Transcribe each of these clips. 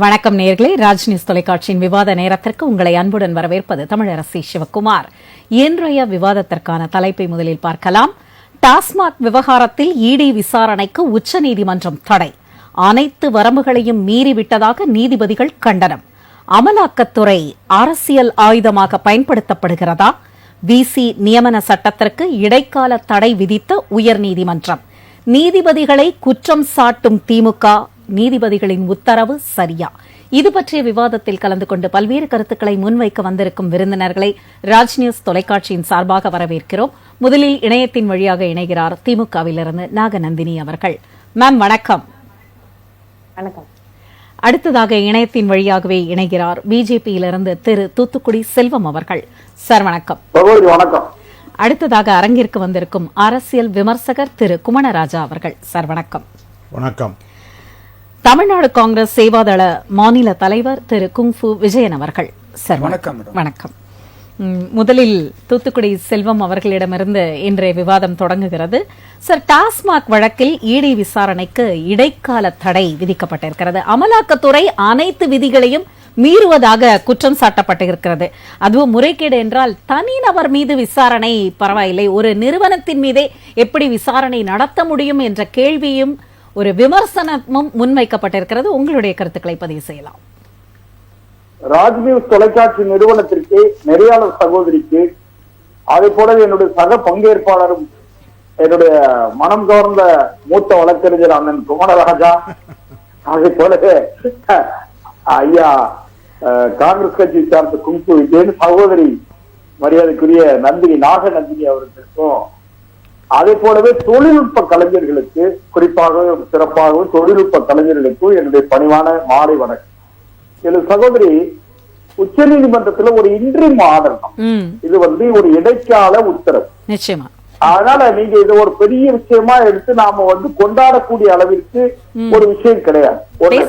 வணக்கம் நேயர்களே, ராஜ் நியூஸ் தொலைக்காட்சியின் விவாத நேரத்திற்கு உங்களை அன்புடன் வரவேற்பது தமிழரசி சிவக்குமார். இன்றைய விவாதத்திற்கான தலைப்பை முதலில் பார்க்கலாம். டாஸ்மாக் விவகாரத்தில் இடி விசாரணைக்கு உச்சநீதிமன்றம் தடை, அனைத்து வரம்புகளையும் மீறிவிட்டதாக நீதிபதிகள் கண்டனம். அமலாக்கத்துறை அரசியல் ஆயுதமாக பயன்படுத்தப்படுகிறதா? விசி நியமன சட்டத்திற்கு இடைக்கால தடை விதித்த உயர்நீதிமன்றம். நீதிபதிகளை குற்றம் சாட்டும் திமுக, நீதிபதிகளின் உத்தரவு சரியா? இது பற்றிய விவாதத்தில் கலந்து கொண்டு பல்வேறு கருத்துக்களை முன்வைக்க வந்திருக்கும் விருந்தினர்களை ராஜ் நியூஸ் தொலைக்காட்சியின் சார்பாக வரவேற்கிறோம். முதலில் இணையத்தின் வழியாக இணைகிறார் திமுகவிலிருந்து நாகநந்தினி அவர்கள். மேம் வணக்கம். வணக்கம். அடுத்ததாக இணையத்தின் வழியாகவே இணைகிறார் பிஜேபியிலிருந்து திரு தூத்துக்குடி செல்வம் அவர்கள். சார் வணக்கம். வணக்கம். அடுத்ததாக அரங்கிற்கு வந்திருக்கும் அரசியல் விமர்சகர் திரு குமணராஜா அவர்கள். சார் வணக்கம். வணக்கம். தமிழ்நாடு காங்கிரஸ் சேவாதள மாநில தலைவர் திரு குங்ஃபு விஜயன் அவர்கள். சார் வணக்கம். வணக்கம். முதலில் தூத்துக்குடி செல்வம் அவர்களிடமிருந்து இன்றைய விவாதம் தொடங்குகிறது. சார், டாஸ்மாக் வழக்கில் இடி விசாரணைக்கு இடைக்கால தடை விதிக்கப்பட்டிருக்கிறது. அமலாக்கத்துறை அனைத்து விதிகளையும் மீறுவதாக குற்றம் சாட்டப்பட்டிருக்கிறது. அதுவும் முறைகேடு என்றால் தனிநபர் மீது விசாரணை பரவாயில்லை, ஒரு நிறுவனத்தின் மீதே எப்படி விசாரணை நடத்த முடியும் என்ற கேள்வியும் ஒரு விமர்சனமும் முன்வைக்கப்பட்டிருக்கிறது. உங்களுடைய கருத்துக்களை பதிவு செய்யலாம். ராஜ் நியூஸ் தொலைக்காட்சி நிறுவனத்திற்கு, நெறியாளர் சகோதரிக்கு, அதே போல என்னுடைய சக பங்கேற்பாளரும் என்னுடைய மனம் கவர்ந்த மூத்த வழக்கறிஞர் அண்ணன் குமணராஜா, அதே போல ஐயா காங்கிரஸ் கட்சி சார்ந்த குங்கு விஜயன், சகோதரி மரியாதைக்குரிய நந்தினி நாகநந்தினி அவர்களுக்கும், அதே போலவே தொழில்நுட்ப கலைஞர்களுக்கு, குறிப்பாக சிறப்பாகவும் தொழில்நுட்ப கலைஞர்களுக்கும் என்னுடைய பணிவான மாலை வணக்கம். எனது சகோதரி, உச்ச நீதிமன்றத்துல ஒரு இன்ட்ரீம் ஆர்டர் தான் இது, ஒரு இடைக்கால உத்தரவு. நிச்சயமா. அதனால நீங்க இது ஒரு பெரிய விஷயமா எடுத்து நாம கொண்டாடக்கூடிய அளவிற்கு ஒரு விஷயம் கிடையாது.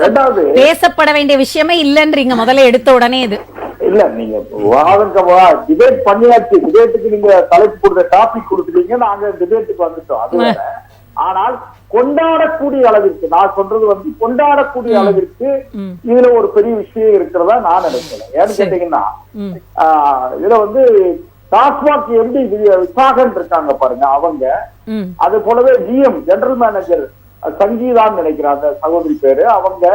ரெண்டாவது, பேசப்பட வேண்டிய விஷயமே இல்லன்றீங்க முதல்ல எடுத்த உடனே. இது இல்ல, நீங்க டிபேட் பண்ணியாச்சு. டிபேட்டுக்கு நீங்க தலைப்பு கொடுத்த டாபிக் கொடுத்துட்டீங்க, நாங்க டிபேட்டுக்கு வந்துட்டோம். அது வேற. ஆனால் கொண்டாடக்கூடிய அளவிற்கு, நான் சொல்றது கொண்டாடக்கூடிய அளவிற்கு இதுல ஒரு பெரிய விஷயம் இருக்கிறதா நான் நினைக்கிறேன். ஏன்னு கேட்டீங்கன்னா, இதுல டாஸ்மாக் எம்டி விசாகன் இருக்காங்க பாருங்க, அவங்க, அது போலவே ஜிஎம் ஜெனரல் மேனேஜர் சங்கீதான்னு நினைக்கிறேன் அந்த சகோதரி பேரு, அவங்க,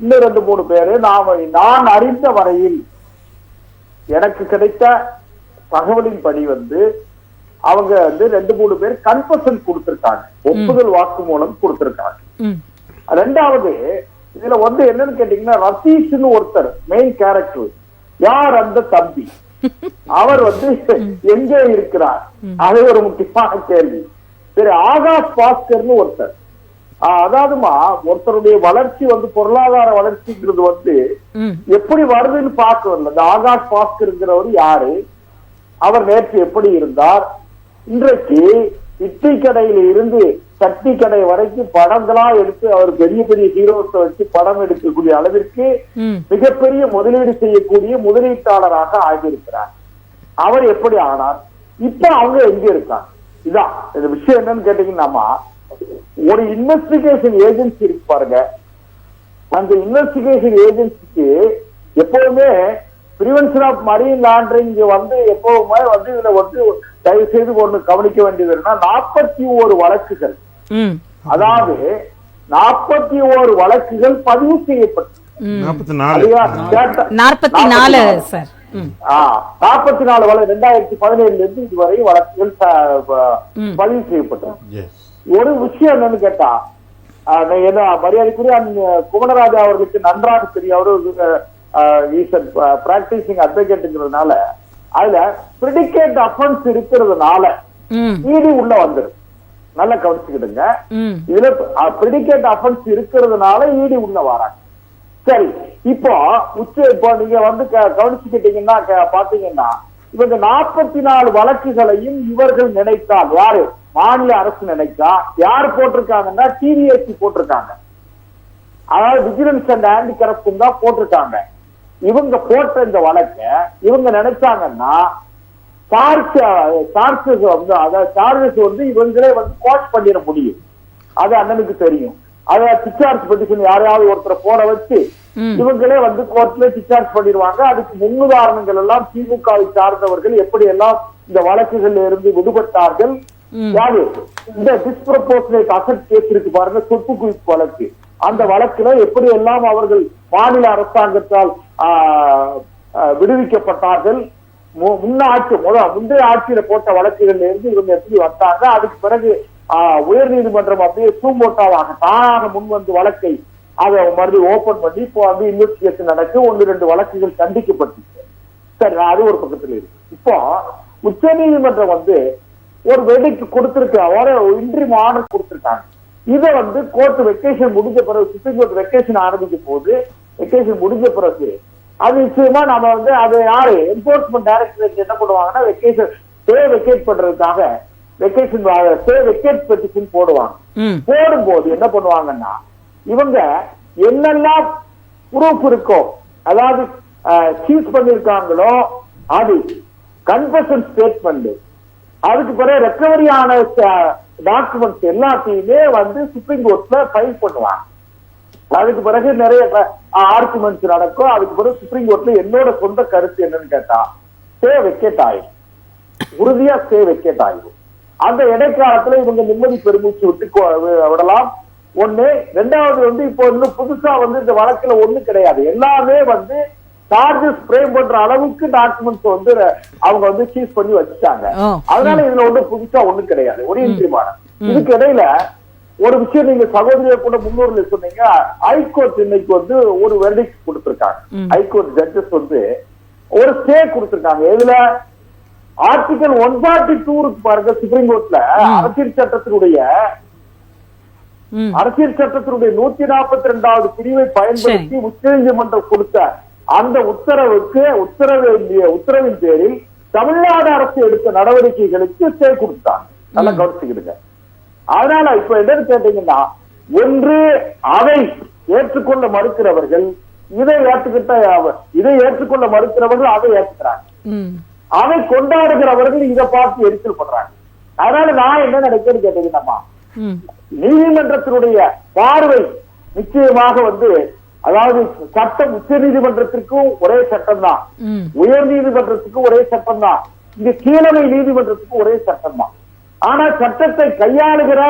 இன்னும் 2-3 பேரு. நான் அறிந்த வரையில் எனக்கு கிடைத்த தகவலின்படி அவங்க 2-3 பேர் கன்ஃபஷன் கொடுத்திருக்காங்க, ஒப்புதல் வாக்கு மூலம் கொடுத்திருக்காங்க. ரெண்டாவது, இதுல என்னன்னு கேட்டீங்கன்னா, ரத்தீஷ்னு ஒருத்தர் மெயின் கேரக்டர். யார் அந்த தம்பி? அவர் எங்கே இருக்கிறார்? அது ஒரு முக்கியமான கேள்வி. சரி, ஆகாஷ் பாஸ்கர்னு ஒருத்தர், அதாவதுமா ஒருத்தருடைய வளர்ச்சி பொருளாதார வளர்ச்சிங்கிறது எப்படி வருதுன்னு பார்க்க வரல. இந்த ஆகாஷ் பாஸ்கர்ங்கிறவர் யாரு? அவர் நேற்று எப்படி இருந்தார்? இன்றைக்கு இட்லி கடையில இருந்து சட்னி கடை வரைக்கும் படங்களா எடுத்து அவர் பெரிய பெரிய ஹீரோஸை வச்சு படம் எடுக்கக்கூடிய அளவிற்கு மிகப்பெரிய முதலீடு செய்யக்கூடிய முதலீட்டாளராக ஆகியிருக்கிறார். அவர் எப்படி ஆனார்? இப்ப அவங்க எங்க இருக்காங்க? இதான் இந்த விஷயம். என்னன்னு கேட்டீங்கன்னா, ஒரு இன்வெஸ்டிகேஷன் ஏஜென்சி இருக்கு பாருங்க, அந்த இன்வெஸ்டிகேஷன் ஏஜென்சிக்கு எப்பவுமே பிரிவென்ஷன் ஆஃப் மரீன் லாண்டரிங் எப்பவுமே இதுல தயவு செய்து ஒண்ணு கவனிக்க வேண்டியது என்ன, 41 வழக்குகள், அதாவது 41 வழக்குகள் பதிவு செய்யப்பட்டு 44 2017 இருந்து இதுவரை வழக்குகள் பதிவு செய்யப்பட்டது. ஒரு விஷயம் என்னன்னு கேட்டா, என்ன மரியாதைக்குரிய குமணராஜா அவர்களுக்கு நன்றாக தெரியும், அவரு பிராக்டிசிங் அட்வொகேட்ங்கிறதுனால அதுல பிரிடிகேட் அஃபென்ஸ் இருக்கிறதுனால இடி உள்ள வந்துடும். நல்லா கவனிச்சுக்கிடுங்க, இதுல பிரிடிகேட் அஃபென்ஸ் இருக்கிறதுனால இடி உள்ள வராங்க. சரி, இப்போ நீங்க கவனிச்சுக்கிட்டீங்கன்னா பாத்தீங்கன்னா, இவங்க 44 வழக்குகளையும் இவர்கள் நினைத்தால், யாரு மாநில அரசு நினைச்சா, யாரு போட்டிருக்காங்கன்னா டிவிஎஸ்சி போட்டிருக்காங்க, அதாவது விஜிலன்ஸ் அண்ட் ஆன்டி கரப்ஷன் தான் போட்டிருக்காங்க. இவங்க போட்ட இந்த வழக்க இவங்க நினைச்சாங்கன்னா சார்ஜஸ் இவங்களே கோட் பண்ணிட முடியும். அது அண்ணனுக்கு தெரியும். அத டிஸ்சார்ஜ் பெட்டிஷன் யாரையாவது ஒருத்தரை போட வச்சு இவங்களே வந்து கோர்ட்ல டிஸ்சார்ஜ் பண்ணிடுவாங்க. அதுக்கு முன்னுதாரணங்கள் எல்லாம் திமுகவை சார்ந்தவர்கள் எப்படி எல்லாம் இந்த வழக்குகள்ல இருந்து விடுபட்டார்கள். யாரு இந்த டிஸ்ப்ரப்போர்ஷனேட் அசெட் கேஸ் இருக்கு பாருங்க, சொத்து குவிப்பு வழக்கு, அந்த வழக்குல எப்படி எல்லாம் அவர்கள் மாநில அரசாங்கத்தால் விடுவிக்கப்பட்டார்கள். முந்தைய ஆட்சியில போட்ட வழக்குகள்ல இருந்து இவங்க எப்படி வந்தாங்க. அதுக்கு பிறகு உயர் நீதிமன்றம் அப்படியே சூமோட்டாவாக தானாக முன் வந்து வழக்கை அதை மறுபடியும் ஓபன் பண்ணி இப்போ வந்து இன்வெஸ்டிகேஷன் நடக்கு. 1-2 வழக்குகள் கண்டிக்கப்பட்டுச்சு. சரி, அது ஒரு பக்கத்துல இருக்கு. இப்போ உச்ச நீதிமன்றம் வந்து ஒரு வேலைக்கு கொடுத்திருக்காங்க, இன்ட்ரீம் ஆர்டர் கொடுத்திருக்காங்க. இதை வந்து கோர்ட் வெக்கேஷன் முடிஞ்ச பிறகு, சுப்ரீம் கோர்ட் வெக்கேஷன் ஆரம்பிக்கும் போது, வெக்கேஷன் முடிஞ்ச பிறகு அது நிச்சயமா நம்ம வந்து அது யாரு என்போர்ஸ்மெண்ட் டைரக்டரேட் என்ன பண்ணுவாங்கன்னா வெக்கேஷன் ஸ்டே வெக்கேட் பண்றதுக்காக வெக்கேஷன் ஸ்டே வெக்கேட் பெட்டிஷன் போடுவாங்க. போடும்போது என்ன பண்ணுவாங்கன்னா இவங்க என்னெல்லாம் ப்ரூஃப் இருக்கோ, அதாவது சீஸ் பண்ணிருக்காங்களோ அது கன்ஃபெஷன் ஸ்டேட்மெண்ட், அதுக்கு பிறகு ரெக்கவரி ஆன டாக்குமெண்ட்ஸ் எல்லாத்தையுமே வந்து சுப்ரீம் கோர்ட்ல ஃபைல் பண்ணுவாங்க. அதுக்கு பிறகு நிறைய ஆர்குமெண்ட்ஸ் நடக்கும். அதுக்கு பிறகு சுப்ரீம் கோர்ட்ல என்னோட சொந்த கருத்து என்னன்னு கேட்டா ஸ்டே வெக்கேட் ஆயிடும், உறுதியா ஸ்டே வெக்கேட் ஆயிடும். அந்த இடைக்காலத்துல இவங்க நிம்மதி பெருமூச்சு விட்டு விடலாம். ஒண்ணு. ரெண்டாவது வந்து இப்போ இன்னும் புதுசா வந்து இந்த வழக்குல ஒண்ணு கிடையாது, எல்லாமே வந்து சார்ஜஸ் ஃப்ரேம் பண்ற அளவுக்கு டாக்குமெண்ட்ஸ் வந்து அவங்க வந்து சீஸ் பண்ணி வச்சுட்டாங்க. அதனால இதுல ஒண்ணு புதுசா ஒண்ணு கிடையாது, ஒரு இன்ட்ரிமான. இதுக்கு இடையில ஒரு விஷயம் நீங்க சகோதரியை கூட முன்னூறுல சொன்னீங்க. ஹைகோர்ட் இன்னைக்கு வந்து ஒரு வெர்டிக்ட் கொடுத்திருக்காங்க. ஹைகோர்ட் ஜட்ஜஸ் வந்து ஒரு ஸ்டே கொடுத்திருக்காங்க. இதுல ஆர்டிகல் 142 பாருங்க, சுப்ரீம் கோர்ட்ல அரசியல் சட்டத்தினுடைய 142வது பிரிவை பயன்படுத்தி உச்ச நீதிமன்றம் கொடுத்த அந்த உத்தரவின் பேரில் தமிழ்நாடு அரசு எடுத்த நடவடிக்கைகளுக்கு ஸ்டே கொடுத்தாங்க. நல்லா கவனிச்சுக்கிடுங்க. அதனால இப்ப என்னன்னு கேட்டீங்கன்னா, ஒன்று அதை ஏற்றுக்கொள்ள மறுக்கிறவர்கள் இதை ஏற்றுக்கொள்ள மறுக்கிறவர்கள் அதை ஏற்றுக்கிறாங்க, அதை கொண்டாடுகிறவர்கள் இதை பார்த்து எரிச்சல் பண்றாங்க. அதனால நான் என்ன நினைக்கிறேன்னு கேட்டீங்கன்னா, நீதிமன்றத்தினுடைய பார்வை நிச்சயமாக வந்து, அதாவது சட்டம் உச்ச நீதிமன்றத்திற்கும் ஒரே சட்டம் தான், உயர் நீதிமன்றத்துக்கும் ஒரே சட்டம் தான், இங்க கீழமை நீதிமன்றத்துக்கும் ஒரே சட்டம் தான். ஆனா சட்டத்தை கையாளுகிற,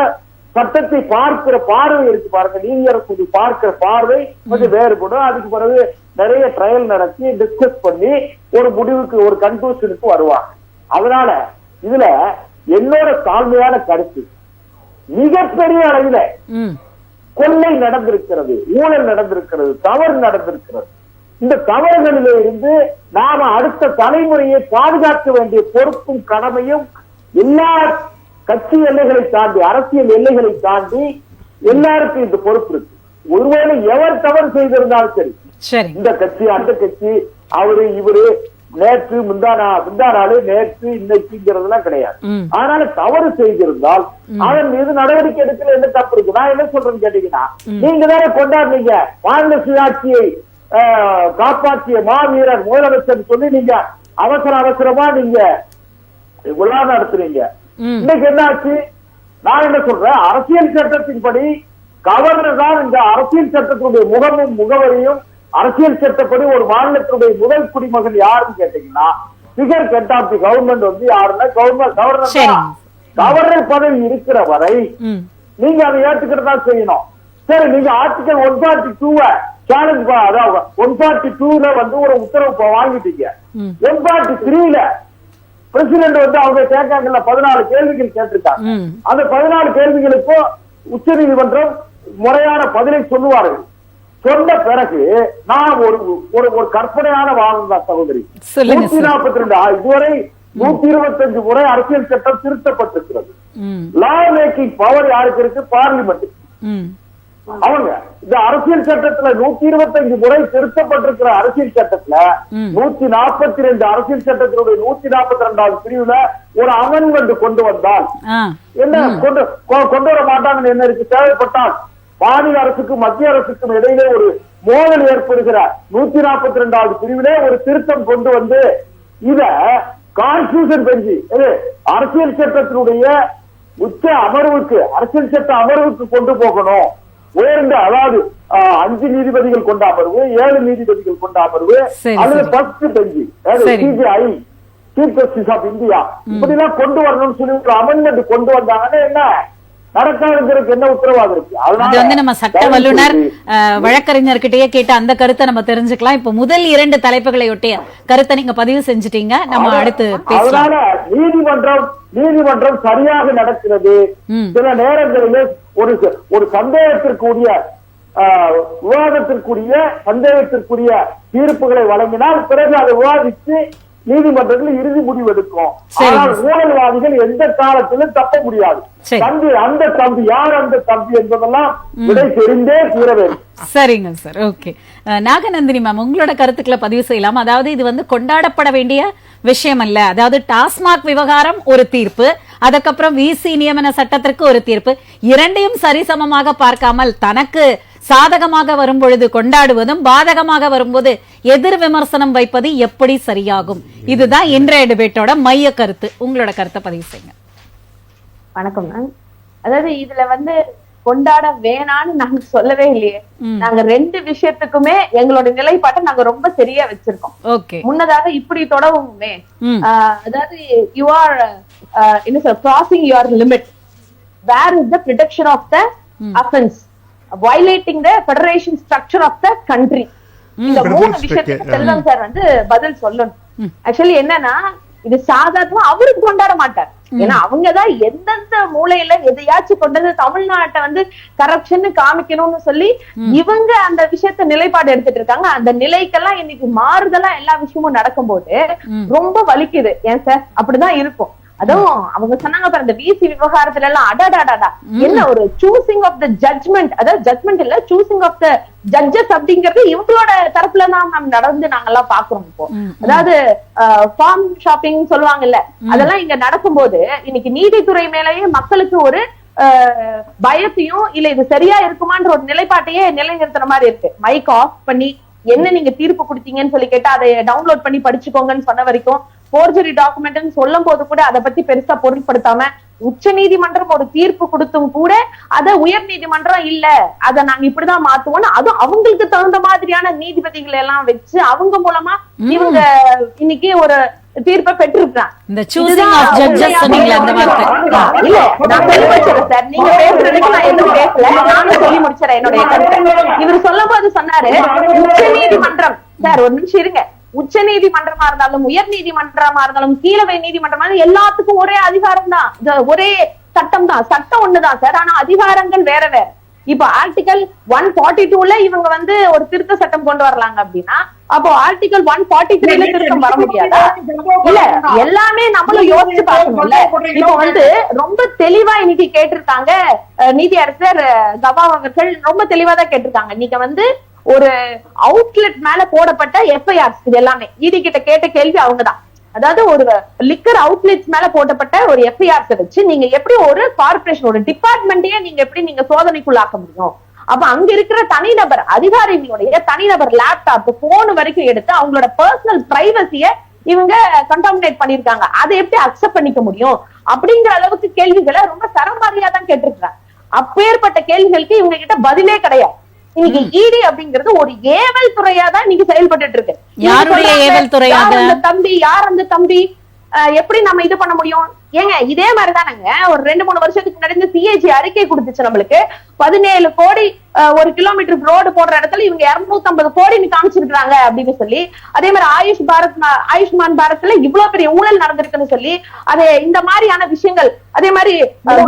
சட்டத்தை பார்க்கிற பார்வை இருக்கு பாருங்க, நீதியரசு பார்க்கிற பார்வை கொஞ்சம் வேறுபடும். அதுக்கு பிறகு நிறைய ட்ரையல் நடத்தி டிஸ்கஸ் பண்ணி ஒரு முடிவுக்கு, ஒரு கன்க்ளூஷனுக்கு வருவாங்க. அதனால இதுல என்னோட தாழ்மையான கருத்து, மிகப்பெரிய அளவில் கொள்ளை நடந்திருக்கிறது, ஊழல் நடந்திருக்கிறது, தவறு நடந்திருக்கிறது. இந்த தவறுகளில இருந்து நாம அடுத்த தலைமுறையை பாதுகாக்க வேண்டிய பொறுப்பும் கடமையும் எல்லா கட்சி எல்லைகளை தாண்டி, அரசியல் எல்லைகளை தாண்டி எல்லாருக்கும் இந்த பொறுப்பு இருக்கு. ஒருவேளை எவர் தவறு செய்திருந்தாலும் சரி, இந்த கட்சி அந்த கட்சி, அவரு இவரு, நேற்று முந்தானாலு, நேற்று இன்னைக்குங்கிறதுலாம் கிடையாது. அதனால தவறு செய்திருந்தால் அதன் மீது நடவடிக்கை எடுக்கல, என்ன தப்பு இருக்கு? நான் என்ன சொல்றேன்னு கேட்டீங்கன்னா, நீங்க தானே கொண்டாடுறீங்க மாநில சுயாட்சியை காப்பாற்றிய மாவீரர் முதலமைச்சர் சொல்லி நீங்க அவசரமா நீங்க விழா நடத்துறீங்க. இன்னைக்கு என்ன ஆச்சு? நான் என்ன சொல்றேன், அரசியல் சட்டத்தின்படி கவர்னர் தான் இந்த அரசியல் சட்டத்தினுடைய முகமும் முகவரியும். அரசியல் சட்டப்படி ஒரு மாநிலத்தினுடைய முதல் குடிமகன் யாருன்னு கேட்டீங்கன்னா, figurehead of the government வந்து யாருன்னா கவர்னர். கவர்னர் பதவி இருக்கிற வரை நீங்க அதை ஏற்றுக்கிறதா செய்யணும். சரி, நீங்க ஆர்டிகல் 142 சேலஞ்ச், அதாவது 142 வந்து ஒரு உத்தரவு வாங்கிட்டீங்க. 143 பிரசிடென்ட் வந்து அவங்க கேட்காங்கல்ல, 14 கேள்விகள் கேட்டிருக்காங்க. அந்த 14 கேள்விகளுக்கும் உச்ச நீதிமன்றம் முறையான பதிலை சொல்லுவார்கள். சொன்ன பிறகு நான் ஒரு கற்பனையான வாதம் தான் சகோதரி, 142 இதுவரை 125 முறை அரசியல் சட்டம் திருத்தப்பட்டிருக்கிறது. லா மேக்கிங் பவர் யாருக்கு இருக்கு? பார்லிமெண்ட். அவங்க இந்த அரசியல் சட்டத்துல 125 முறை திருத்தப்பட்டிருக்கிற அரசியல் சட்டத்துல 142 அரசியல் சட்டத்தினுடைய 142வது பிரிவுல ஒரு அமெண்ட்மெண்ட் கொண்டு வந்தால் என்ன கொண்டு வர மாட்டாங்கன்னு என்ன இருக்கு? தேவைப்பட்டால் மாநில அரசுக்கும் மத்திய அரசுக்கும் இடையிலே ஒரு மோதல் ஏற்படுகிற 142வது பிரிவிலே ஒரு திருத்தம் கொண்டு வந்து இத கான்ஸ்டிடியூஷன் பெஞ்சு அரசியல் சட்டத்தினுடைய உச்ச அமர்வுக்கு, அரசியல் சட்ட அமர்வுக்கு கொண்டு போகணும். உயர்ந்த அதாவது 5 நீதிபதிகள் கொண்ட அமர்வு, 7 நீதிபதிகள் கொண்ட அமர்வு, அல்லது first bench CBI chief justice of India இப்படிலாம் கொண்டு வரணும்னு சொல்லி ஒரு அமெண்ட்மெண்ட் கொண்டு வந்தாங்கன்னா என்ன நடக்காதுங்கிறதுக்கு என்ன உத்தரவாதம் இருக்கு? அது வந்து நம்ம சட்ட வல்லுநர் வழக்கறிஞர்கிட்டயே கேட்டு அந்த கருத்தை நம்ம தெரிஞ்சுக்கலாம். இப்ப முதல் 2 தலைப்புகளை ஒட்டிய கருத்தை நீங்க பதிவு செஞ்சுட்டீங்க. நம்ம அடுத்து பேசலாம். அதனால நீதிமன்றம் சரியாக நடக்கிறது. சில நேரங்களில் ஒரு சந்தேகத்திற்குரிய சந்தேகத்திற்குரிய தீர்ப்புகளை வழங்கினால் பிறகு அதை விவாதித்து நீதிமன்றத்தில் இறுதி முடிவு எடுக்கும். ஆனால் ஊழல்வாதிகள் எந்த காலத்திலும் தப்ப முடியாது. அந்த தம்பி யார் அந்த தம்பி என்பதெல்லாம் விடை தெரிந்தே தீர வேண்டும். சரிங்க சார். ஓகே, நாகநந்தினி மேம் உங்களோட கருத்துக்களை பதிவு செய்யலாம். அதாவது இது வந்து கொண்டாடப்பட வேண்டிய விஷயம் அல்ல. அதாவது டாஸ்மாக் விவகாரம் ஒரு தீர்ப்பு, அதுக்கப்புறம் விசி நியமன சட்டத்திற்கு ஒரு தீர்ப்பு, இரண்டையும் சரிசமமாக பார்க்காமல் தனக்கு சாதகமாக வரும் பொழுது கொண்டாடுவதும் பாதகமாக வரும்போது எதிர் விமர்சனம் வைப்பது எப்படி சரியாகும்? இதுதான் இன்றைய டிபேட்டோட மைய கருத்து. உங்களோட கருத்தை பதிவு செய்யுங்க. வணக்கம் மேம். அதாவது இதுல வந்து கொண்டாட வேணான்னு நாங்க சொல்லவே இல்லையே. நாங்க 2 விஷயத்துக்குமே எங்களோட நிலைப்பாட்டை நாங்க ரொம்ப சரியா வச்சிருக்கோம். முன்னதாக இப்படி தொடவுமே அதாவது யூ ஆர் என்ன சொல்ற crossing your limit. Where is the protection of the offence, violating the federation structure of the country. இந்த 3 விஷயத்துக்கு செல்வம் சார் வந்து பதில் சொல்லணும். ஆக்சுவலி என்னன்னா இது சாதாரணமா அவருக்கு கொண்டாட மாட்டார். ஏன்னா அவங்கதான் எந்தெந்த மூலையில எதையாச்சும் கொண்டது தமிழ்நாட்டை வந்து கரப்ஷன் காமிக்கணும்னு சொல்லி இவங்க அந்த விஷயத்த நிலைப்பாடு எடுத்துட்டு இருக்காங்க. அந்த நிலைக்கெல்லாம் இன்னைக்கு மாறுதலா எல்லா விஷயமும் நடக்கும் போது ரொம்ப வலிக்குது. ஏன் சார் அப்படிதான் இருக்கும். அதுவும் அவங்க சொன்னாங்க பாரு, இந்த விசி விவகாரத்துல எல்லாம் அடாடாடா என்ன ஒரு சூசிங் ஆஃப் த ஜட்ஜ்மெண்ட், அதாவது ஜட்ஜ்மெண்ட் இல்ல சூசிங் ஆஃப் த ஜட்ஜஸ் அப்படிங்கறது இவங்களோட தரப்புல தான் நம்ம நடந்து நாங்கெல்லாம் பாக்குறோம். இப்போ அதாவது ஃபார்ம் ஷாப்பிங் சொல்லுவாங்கல்ல, அதெல்லாம் இங்க நடக்கும்போது இன்னைக்கு நீதித்துறை மேலேயே மக்களுக்கு ஒரு பயத்தையும் இல்ல இது சரியா இருக்குமான்ற ஒரு நிலைப்பாட்டையே நிலைநிறுத்துற மாதிரி இருக்கு. மைக் ஆஃப் பண்ணி என்ன நீங்க தீர்ப்பு கொடுத்தீங்கன்னு சொல்லி கேட்டா அதை டவுன்லோட் பண்ணி படிச்சுக்கோங்கன்னு சொன்ன வரைக்கும், போர்ஜரி டாக்குமெண்ட் சொல்லும் போது கூட அதை பத்தி பெருசா பொருட்படுத்தாம உச்ச நீதிமன்றம் ஒரு தீர்ப்பு கொடுத்தும் கூட அத உயர் நீதிமன்றம் இல்ல அதை நாங்க இப்படிதான் மாத்துவோம்னு அதுவும் அவங்களுக்கு தகுந்த மாதிரியான நீதிபதிகளை எல்லாம் வச்சு அவங்க மூலமா இவங்க இன்னைக்கு ஒரு தீர்ப்பை பெற்றிருக்காங்க. இந்த சூசிங் ஆஃப் ஜட்ஜஸ் சொன்னீங்களா அந்த வார்த்தை? இல்ல நான் சொல்லி முடிச்சறேன் சார். நீங்க பேசுறதுக்கு நான் எதுவும் பேசல. நானும் சொல்லி முடிச்சறேன் என்னுடைய கருத்தை. இவர் சொல்லும் போது சொன்னாரு உச்ச நீதிமன்றம். சார் ஒரு நிமிஷம் இருங்க. உச்ச நீதிமன்றமா இருந்தாலும் உயர் நீதிமன்றமா இருந்தாலும் கீழவை நீதிமன்றமா எல்லாத்துக்கும் ஒரே அதிகாரம் தான், ஒரே சட்டம் தான், சட்டம் ஒண்ணுதான் சார். ஆனா அதிகாரங்கள் வேற வேற. இப்ப ஆர்டிகல் 142ல இவங்க வந்து ஒரு திருத்த சட்டம் கொண்டு வரலாங்க அப்படின்னா அப்போ ஆர்டிகல் 143ல திருத்தம் வர முடியாதா? இல்ல எல்லாமே நம்மளும் யோசிச்சு பார்க்கணும்ல. இப்ப வந்து ரொம்ப தெளிவா இன்னைக்கு கேட்டிருக்காங்க நீதியரசர் கவா அவர்கள், ரொம்ப தெளிவா தான் கேட்டிருக்காங்க. நீங்க வந்து ஒரு அவுட்லெட் மேல போடப்பட்ட எஃப்ஐஆர் இது எல்லாமே இடி கிட்ட கேட்ட கேள்வி அவங்கதான். அதாவது ஒரு லிக்கர் அவுட்லெட்ஸ் மேல போட்டப்பட்ட ஒரு எஃப்ஐஆர் வச்சு நீங்க எப்படி ஒரு கார்பரேஷன் ஒரு டிபார்ட்மெண்ட்டையே நீங்க எப்படி நீங்க சோதனைக்குள்ளாக்க முடியும்? அப்ப அங்க இருக்கிற தனிநபர் அதிகாரிகளுடைய தனிநபர் லேப்டாப் போன் வரைக்கும் எடுத்து அவங்களோட பர்சனல் பிரைவசிய இவங்க கண்டாமினேட் பண்ணிருக்காங்க. அதை எப்படி அக்செப்ட் பண்ணிக்க முடியும் அப்படிங்கிற அளவுக்கு கேள்விகளை ரொம்ப சரமாரியா தான் கேட்டிருக்காங்க. அப்பேற்பட்ட கேள்விகளுக்கு இவங்க கிட்ட பதிலே கிடையாது. இன்னைக்கு இடி அப்படிங்கிறது ஒரு ஏவல் துறையா தான் இன்னைக்கு செயல்பட்டு இருக்கு. யாருடைய ஏவல் துறையாக? யார் அந்த தம்பி எப்படி நம்ம இது பண்ண முடியும்? ஏங்க இதே மாதிரிதானங்க ஒரு 2-3 வருஷத்துக்கு முன்னாடி சிஏஜி அறிக்கை கொடுத்துச்சு நம்மளுக்கு. 17 கோடி ஒரு கிலோமீட்டர் ரோடு போடுற இடத்துல இவங்க 250 கோடின்னு காமிச்சிருக்காங்க அப்படின்னு சொல்லி, அதே மாதிரி ஆயுஷ்மான் பாரத்ல இவ்வளவு பெரிய ஊழல் நடந்திருக்குன்னு சொல்லி, அது இந்த மாதிரியான விஷயங்கள். அதே மாதிரி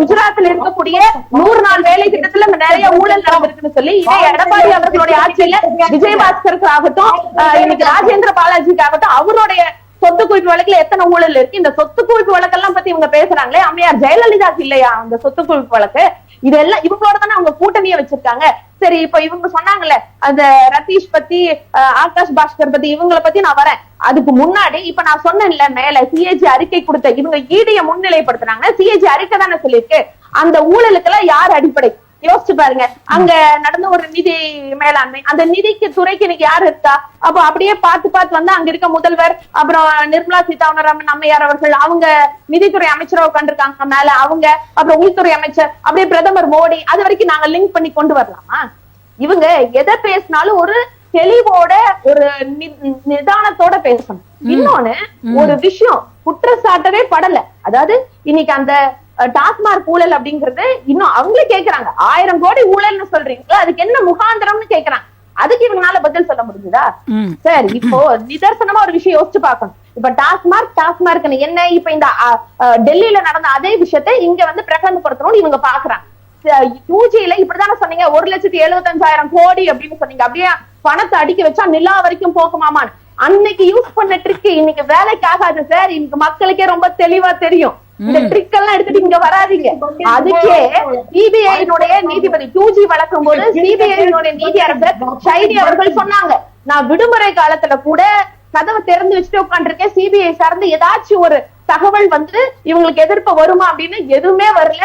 குஜராத்ல இருக்கக்கூடிய 100 நாள் வேலை திட்டத்துல நிறைய ஊழல் நடந்திருக்குன்னு சொல்லி இதே எடப்பாடி அவர்களுடைய ஆட்சியில விஜயபாஸ்கருக்கு ஆகட்டும் இன்னைக்கு ராஜேந்திர பாலாஜிக்கு ஆகட்டும் அவருடைய சொத்து குவிப்பு வழக்குல எத்தனை ஊழல் இருக்கு. இந்த சொத்து குவிப்பு வழக்கெல்லாம் பத்தி இவங்க பேசுறாங்களே, அம்மையார் ஜெயலலிதாக்கு இல்லையா அந்த சொத்து குவிப்பு வழக்கு? இதெல்லாம் இவங்களோட தானே அவங்க கூட்டணியை வச்சிருக்காங்க. சரி இப்ப இவங்க சொன்னாங்கல்ல அந்த ரதீஷ் பத்தி ஆகாஷ் பாஸ்கர் பத்தி இவங்களை பத்தி நான் வரேன். அதுக்கு முன்னாடி இப்ப நான் சொன்னேன்ல மேல சிஏஜி அறிக்கை கொடுத்த இவங்க ஈடிய முன்னிலைப்படுத்துறாங்க. சிஏஜி அறிக்கை தானே சொல்லியிருக்கு அந்த ஊழலுக்கு எல்லாம் யார் அடிப்படை? யோசிச்சு பாருங்க. அங்க நடந்த ஒரு நிதி மேலாண்மை, அந்த நிதிக்கு துறைக்கு இன்னைக்கு யாரு இருக்கா? அப்போ அப்படியே பார்த்து வந்து அங்க இருக்க முதல்வர், அப்புறம் நிர்மலா சீதாராமன் அம்மையார் அவர்கள், அவங்க நிதித்துறை அமைச்சராக உட்காந்துருக்காங்க மேல அவங்க, அப்புறம் உள்துறை அமைச்சர், அப்படியே பிரதமர் மோடி, அது வரைக்கும் நாங்க லிங்க் பண்ணி கொண்டு வரலாமா? இவங்க எதை பேசினாலும் ஒரு தெளிவோட ஒரு நிதானத்தோட பேசணும். இன்னொன்னு ஒரு விஷயம் குற்றச்சாட்டவே படல. அதாவது இன்னைக்கு அந்த டாஸ்மாக் ஊழல் அப்படிங்கறது இன்னும் அவங்களே கேக்குறாங்க, 1000 கோடி ஊழல்னு சொல்றீங்களா, அதுக்கு என்ன முகாந்திரம்னு கேக்குறாங்க. அதுக்கு இவங்களால பதில் சொல்ல முடிஞ்சுதா? சரி, இப்போ நிதர்சனமா ஒரு விஷயம் யோசிச்சு பார்க்கணும். இப்ப டாஸ்மாக் என்ன, இப்ப இந்த டெல்லியில நடந்த அதே விஷயத்தை இங்க வந்து பிரகடனப்படுத்தணும்னு இவங்க பாக்குறாங்க. யூஜில இப்படிதானே சொன்னீங்க, 1,75,000 கோடி அப்படின்னு சொன்னீங்க. அப்படியே பணத்தை அடிக்க வச்சா நிலா வரைக்கும் போகுமாமான்னு. அன்னைக்கு யூஸ் பண்ண ட்ரிக் இன்னைக்கு வேலைக்கு ஆகாது சார். இன்னைக்கு மக்களுக்கே ரொம்ப தெளிவா தெரியும். இந்த ட்ரிக் எல்லாம் எடுத்துட்டு இங்க வராதீங்க. அதுக்கே சிபிஐனுடைய நீதிபதி 2G வழக்கும் போது சிபிஐனுடைய நீதியரசர் ஷைனி அவர்கள் சொன்னாங்க, நான் விடுமுறை காலத்துல கூட கதவை திறந்து வச்சுட்டு உட்காந்துருக்கேன், சிபிஐ சார்ந்து ஏதாச்சும் ஒரு தகவல் வந்து இவங்களுக்கு எதிர்ப்பு வருமா அப்படின்னு. எதுவுமே வரல.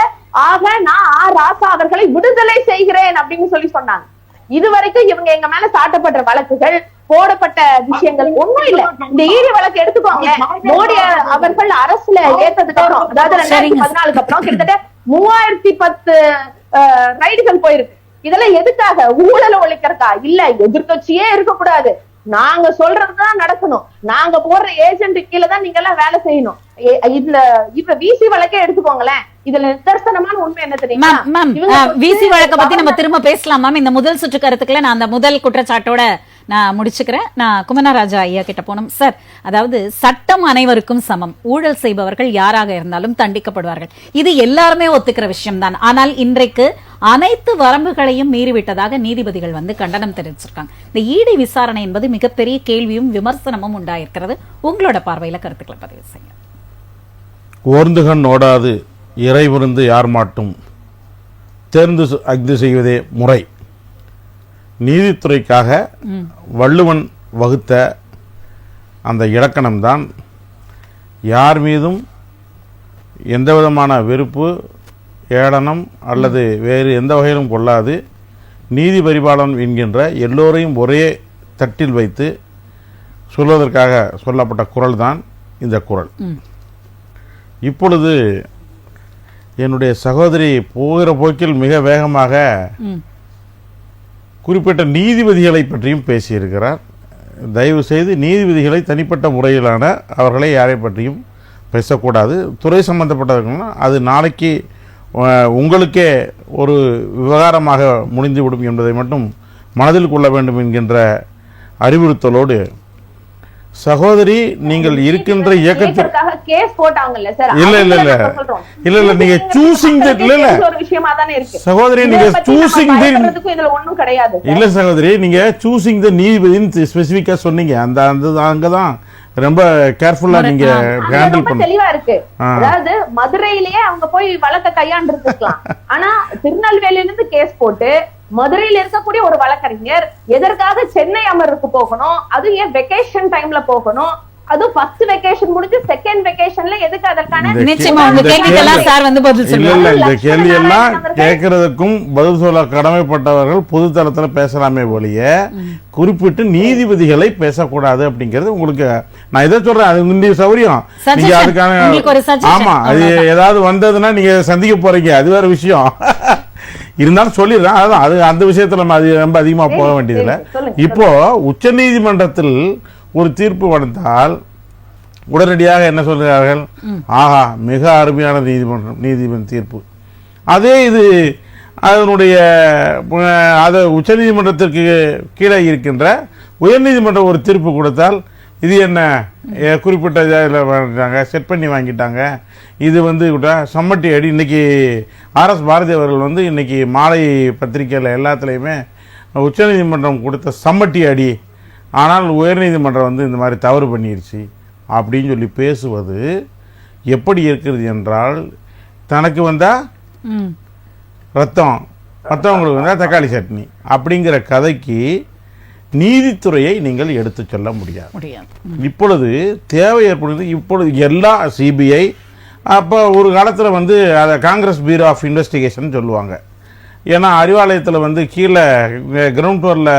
ஆக நான் ராசா அவர்களை விடுதலை செய்கிறேன் அப்படின்னு சொல்லி சொன்னாங்க. இதுவரைக்கும் இவங்க எங்க மேல சாட்டப்பட்ட வழக்குகள், போடப்பட்ட விஷயங்கள் ஒண்ணும் இல்ல. இந்த ஈடி வழக்கு எடுத்துக்கோங்க. மோடி அவர்கள் அரசுல ஏற்றதுக்கு அப்புறம், அதாவது 2014 அப்புறம் கிட்டத்தட்ட 3010 ரைடுகள் போயிருக்கு. இதெல்லாம் எதுக்காக? ஊழல ஒழிக்கிறதா? இல்ல, எதிர்கட்சியே இருக்கக்கூடாது, நாங்க சொல்றதுதான் நடக்கணும், நாங்க போடுற ஏஜென்ட் கீழே தான் நீங்க எல்லாம் வேலை செய்யணும். இதுல இப்ப விசி வழக்கே எடுத்துக்கோங்களேன். இதுல நிதர்சனமான உண்மை என்ன தெரியுமா? விசி வழக்க பத்தி நம்ம திரும்ப பேசலாம் மேம். இந்த முதல் சுற்று கருத்துக்களை நான் அந்த முதல் குற்றச்சாட்டோட நான் முடிச்சுக்கிறேன். நான் குமரராஜா ஐயா கிட்ட போனோம். சார், அதாவது சட்டம் அனைவருக்கும் சமம், ஊழல் செய்பவர்கள் யாராக இருந்தாலும் தண்டிக்கப்படுவார்கள், இது எல்லாருமே ஒத்துக்கிற விஷயம் தான். ஆனால் இன்றைக்கு அனைத்து வரம்புகளையும் மீறிவிட்டதாக நீதிபதிகள் வந்து கண்டனம் தெரிவிச்சிருக்காங்க. இந்த ஈடி விசாரணை என்பது மிகப்பெரிய கேள்வியும் விமர்சனமும் உண்டாயிருக்கிறது. உங்களோட பார்வையில கருத்துக்களை பதிவு செய்யுங்க. ஓர்ந்துகண் ஓடாது இறை விருந்து யார் மாட்டும் தேர்ந்து அக்தி செய்வதே முறை. நீதித்துறைக்காக வள்ளுவன் வகுத்த அந்த இலக்கணம்தான் யார் மீதும் எந்த விதமான வெறுப்பு, ஏளனம் அல்லது வேறு எந்த வகையிலும் கொள்ளாது நீதி பரிபாலனம் என்கின்ற எல்லோரையும் ஒரே தட்டில் வைத்து சொல்வதற்காக சொல்லப்பட்ட குறள் தான் இந்த குறள். இப்பொழுது என்னுடைய சகோதரி போகிற போக்கில் மிக வேகமாக குறிப்பிட்ட நீதிபதிகளை பற்றியும் பேசியிருக்கிறார். தயவு செய்து நீதிபதிகளை தனிப்பட்ட முறையிலான அவர்களை யாரை பற்றியும் பேசக்கூடாது. துறை சம்பந்தப்பட்டவர்கள்னா அது நாளைக்கு உங்களுக்கே ஒரு விவகாரமாக முடிந்துவிடும் என்பதை மட்டும் மனதில் கொள்ள வேண்டும் என்கின்ற அறிவுறுத்தலோடு, சகோதரி நீங்கள் இருக்கின்ற இயக்கத்திற்காக கேஸ் போட்டாங்கல்ல சார், இல்ல இல்ல இல்ல இல்ல இல்ல நீங்க சூசிங் இல்ல ஒரு விஷயமா தானே இருக்கு சகோதரி, நீங்க சூசிங் இதுல ஒண்ணும் கிடையாது. இல்ல சகோதரி, நீங்க சூசிங் தி நீதிபதின்னு ஸ்பெசிபிக்கா சொன்னீங்க. அந்த அங்கதான் ரொம்ப கேர்ஃபுல்லா நீங்க ஹேண்டில் பண்ண தெளிவா இருக்கு. அதாவது மதுரையிலேயே அவங்க போய் வழக்க கையாண்டு இருக்கலாம். ஆனா திருநெல்வேலியில இருந்து கேஸ் போட்டு மதுரையில இருக்கக்கூடிய ஒரு வழக்கறிஞர் எதற்காக சென்னை அமர்வுக்கு போகணும்? அது ஏன் வெக்கேஷன் டைம்ல போகணும்? அதுவும் ஃபர்ஸ்ட் வெக்கேஷன் முடிஞ்சு செகண்ட் வெக்கேஷன்ல எதுக்கு அதற்கான நிச்சயமா இந்த கேள்விக்கெல்லாம் சார் வந்து பதில் சொல்லுவாங்க. இல்ல இந்த கேள்வி எல்லாம் கேட்கறதுக்கும் பதில் சொல்ல கடமைப்பட்டவர்கள் பொது தளத்துல பேசலாமே ஒழிய குறிப்பிட்டு நீதிபதிகளை பேசக்கூடாது அப்படிங்கிறது உங்களுக்கு நான் இதை சொல்றேன். அது உங்களுடைய சௌரியம். நீங்க அதுக்கான ஆமா அது ஏதாவது வந்ததுன்னா நீங்க சந்திக்க போறீங்க, அது வேற விஷயம். இருந்தாலும் சொல்லிடுறேன். அதான் அது அந்த விஷயத்துல நம்ம அது ரொம்ப அதிகமா போக வேண்டியதில்லை. இப்போ உச்ச நீதிமன்றத்தில் ஒரு தீர்ப்பு வந்தால் உடனடியாக என்ன சொல்கிறார்கள்? ஆஹா, மிக அருமையான நீதிமன்ற தீர்ப்பு. அதே இது அதனுடைய அது உச்ச நீதிமன்றத்திற்கு கீழே இருக்கின்ற உயர்நீதிமன்றம் ஒரு தீர்ப்பு கொடுத்தால் இது என்ன குறிப்பிட்ட இதில் வாங்கிட்டாங்க, செட் பண்ணி வாங்கிட்டாங்க, இது வந்து சம்மட்டி அடி. இன்னைக்கு ஆர்எஸ் பாரதி அவர்கள் வந்து இன்னைக்கு மாலை பத்திரிகையில் எல்லாத்துலேயுமே உச்சநீதிமன்றம் கொடுத்த சம்மட்டி அடி, ஆனால் உயர்நீதிமன்றம் வந்து இந்த மாதிரி தவறு பண்ணிருச்சு அப்படின்னு சொல்லி பேசுவது எப்படி இருக்கிறது என்றால், தனக்கு வந்தா ரத்தம், மற்றவங்களுக்கு வந்தா தக்காளி சட்னி அப்படிங்கிற கதைக்கு நீதித்துறையை நீங்கள் எடுத்து சொல்ல முடியாது. இப்பொழுது தேவை ஏற்படுது. இப்பொழுது எல்லா சிபிஐ, அப்போ ஒரு காலத்தில் வந்து அதை காங்கிரஸ் பியூரோ ஆஃப் இன்வெஸ்டிகேஷன் சொல்லுவாங்க. ஏன்னா அறிவாலயத்தில் வந்து கீழே கிரவுண்ட் ஃப்ளோரில்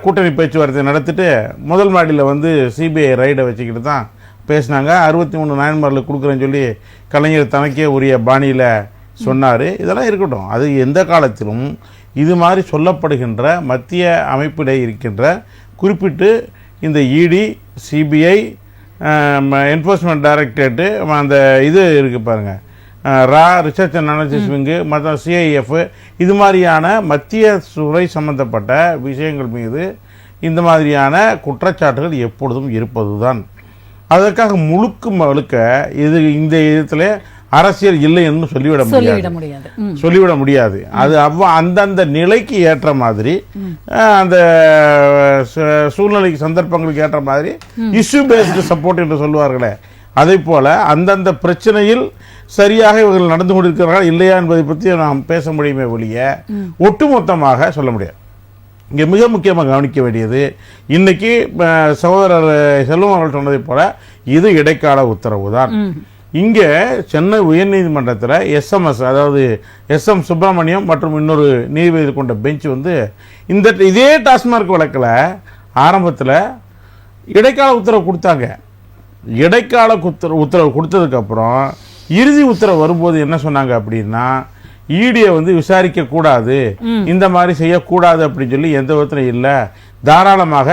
கூட்டணி பேச்சுவார்த்தை நடத்திட்டு முதல் மாடியில் வந்து சிபிஐ ரைடை வச்சுக்கிட்டு தான் பேசினாங்க. 63 நயன்மாரில் கொடுக்குறேன்னு சொல்லி கலைஞர் தனக்கே உரிய பாணியில் சொன்னார். இதெல்லாம் இருக்கட்டும். அது எந்த காலத்திலும் இது மாதிரி சொல்லப்படுகின்ற மத்திய அமைப்பிலே இருக்கின்ற குறிப்பிட்டு இந்த இடி, சிபிஐ, என்ஃபோர்ஸ்மெண்ட் டைரக்டரேட்டு, அந்த இது இருக்குது பாருங்கள், ரிசர்ச் அண்ட் அனாலிசிஸ் விங்கு, மற்ற சிஐஎஃப், இது மாதிரியான மத்திய துறை சம்பந்தப்பட்ட விஷயங்கள் மீது இந்த மாதிரியான குற்றச்சாட்டுகள் எப்பொழுதும் இருப்பது தான். அதற்காக முழுக்க இது இந்த இடத்துல அரசியல் இல்லை என்று சொல்லிவிட முடியாது. அது அந்தந்த நிலைக்கு ஏற்ற மாதிரி, அந்த சூழ்நிலைக்கு சந்தர்ப்பங்களுக்கு ஏற்ற மாதிரி இஷ்யூ பேஸ்டு சப்போர்ட் என்று சொல்லுவார்களே, அதே போல அந்தந்த பிரச்சனையில் சரியாக இவர்கள் நடந்து கொண்டிருக்கிறார்கள் இல்லையா என்பதை பற்றி நாம் பேச முடியுமே ஒழிய ஒட்டுமொத்தமாக சொல்ல முடியாது. இங்கே மிக முக்கியமாக கவனிக்க வேண்டியது, இன்னைக்கு சகோதரர் செல்வம் அவர்கள் சொன்னதை போல இது இடைக்கால உத்தரவு தான். இங்கே சென்னை உயர்நீதிமன்றத்தில் எஸ்எம்எஸ், அதாவது SM சுப்பிரமணியம் மற்றும் இன்னொரு நீதிபதி கொண்ட பெஞ்ச் வந்து இதே டாஸ்மார்க் வழக்கில் ஆரம்பத்தில் இடைக்கால உத்தரவு கொடுத்தாங்க. இடைக்கால உத்தரவு கொடுத்ததுக்கப்புறம் இறுதி உத்தரவு வரும்போது என்ன சொன்னாங்க அப்படின்னா, ஈடியை வந்து விசாரிக்க கூடாது, இந்த மாதிரி செய்யக்கூடாது அப்படின்னு சொல்லி எந்த விதத்திலும் இல்லை, தாராளமாக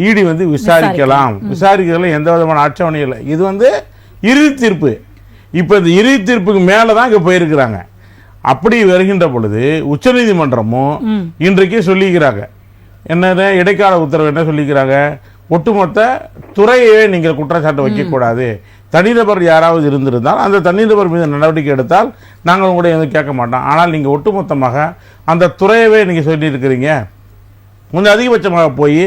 ஈடி வந்து விசாரிக்கலாம், விசாரிக்கிறதுல எந்த விதமான ஆட்சேபனை இல்லை. இது வந்து இறுதி தீர்ப்பு. இப்போ இந்த இறுதி தீர்ப்புக்கு மேலே தான் இங்கே போயிருக்கிறாங்க. அப்படி வருகின்ற பொழுது உச்சநீதிமன்றமும் இன்றைக்கு சொல்லிக்கிறாங்க, என்ன இடைக்கால உத்தரவு என்ன சொல்லிக்கிறாங்க, ஒட்டுமொத்த துறையே நீங்கள் குற்றச்சாட்டு வைக்கக்கூடாது, தனிநபர் யாராவது இருந்திருந்தால் அந்த தனிநபர் மீது நடவடிக்கை எடுத்தால் நாங்கள் உங்களுடைய எதுவும் கேட்க மாட்டோம். ஆனால் நீங்கள் ஒட்டுமொத்தமாக அந்த துறையவே நீங்கள் சொல்லியிருக்கிறீங்க. கொஞ்சம் அதிகபட்சமாக போய்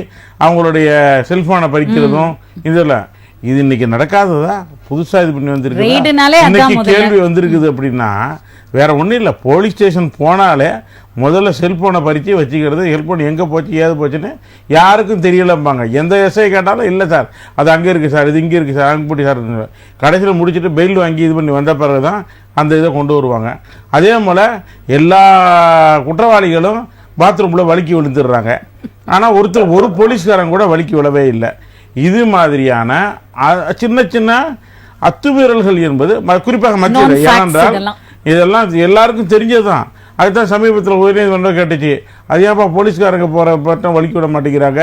அவங்களுடைய செல்போனை பறிக்கிறதும் இதெல்லாம் இது இன்னைக்கு நடக்காததா, புதுசாக இது பண்ணி வந்திருக்கு. இன்னைக்கு கேள்வி வந்திருக்குது அப்படின்னா வேற ஒன்றும் இல்லை, போலீஸ் ஸ்டேஷன் போனாலே முதல்ல செல்போனை பறித்து வச்சுக்கிறது, செல்போன் எங்கே போச்சு ஏது போச்சுன்னு யாருக்கும் தெரியலம்பாங்க. எந்த எஸ்ஐ கேட்டாலும் இல்லை சார் அது அங்கே இருக்குது சார், இது இங்கே இருக்குது சார், அங்கே போட்டி சார், கடைசியில் முடிச்சுட்டு பெயில் வாங்கி இது பண்ணி வந்த பிறகு தான் அந்த இதை கொண்டு வருவாங்க. அதே போல் எல்லா குற்றவாளிகளும் பாத்ரூமில் வலிக்கி விழுந்துடுறாங்க. ஆனால் ஒரு போலீஸ்காரன் கூட வலிக்கி விழவே இல்லை. இது மாதிரியான சின்ன சின்ன அத்துமீறல்கள் என்பது குறிப்பாக மத்தியில், ஏனென்றால் இதெல்லாம் எல்லாருக்கும் தெரிஞ்சதுதான். அதுதான் சமீபத்தில் உயர்நீதிமன்றம் கேட்டுச்சு, அது ஏன்ப்பா போலீஸ்காரங்க போகிற பட்டம் வலிக்க விட மாட்டேங்கிறாங்க,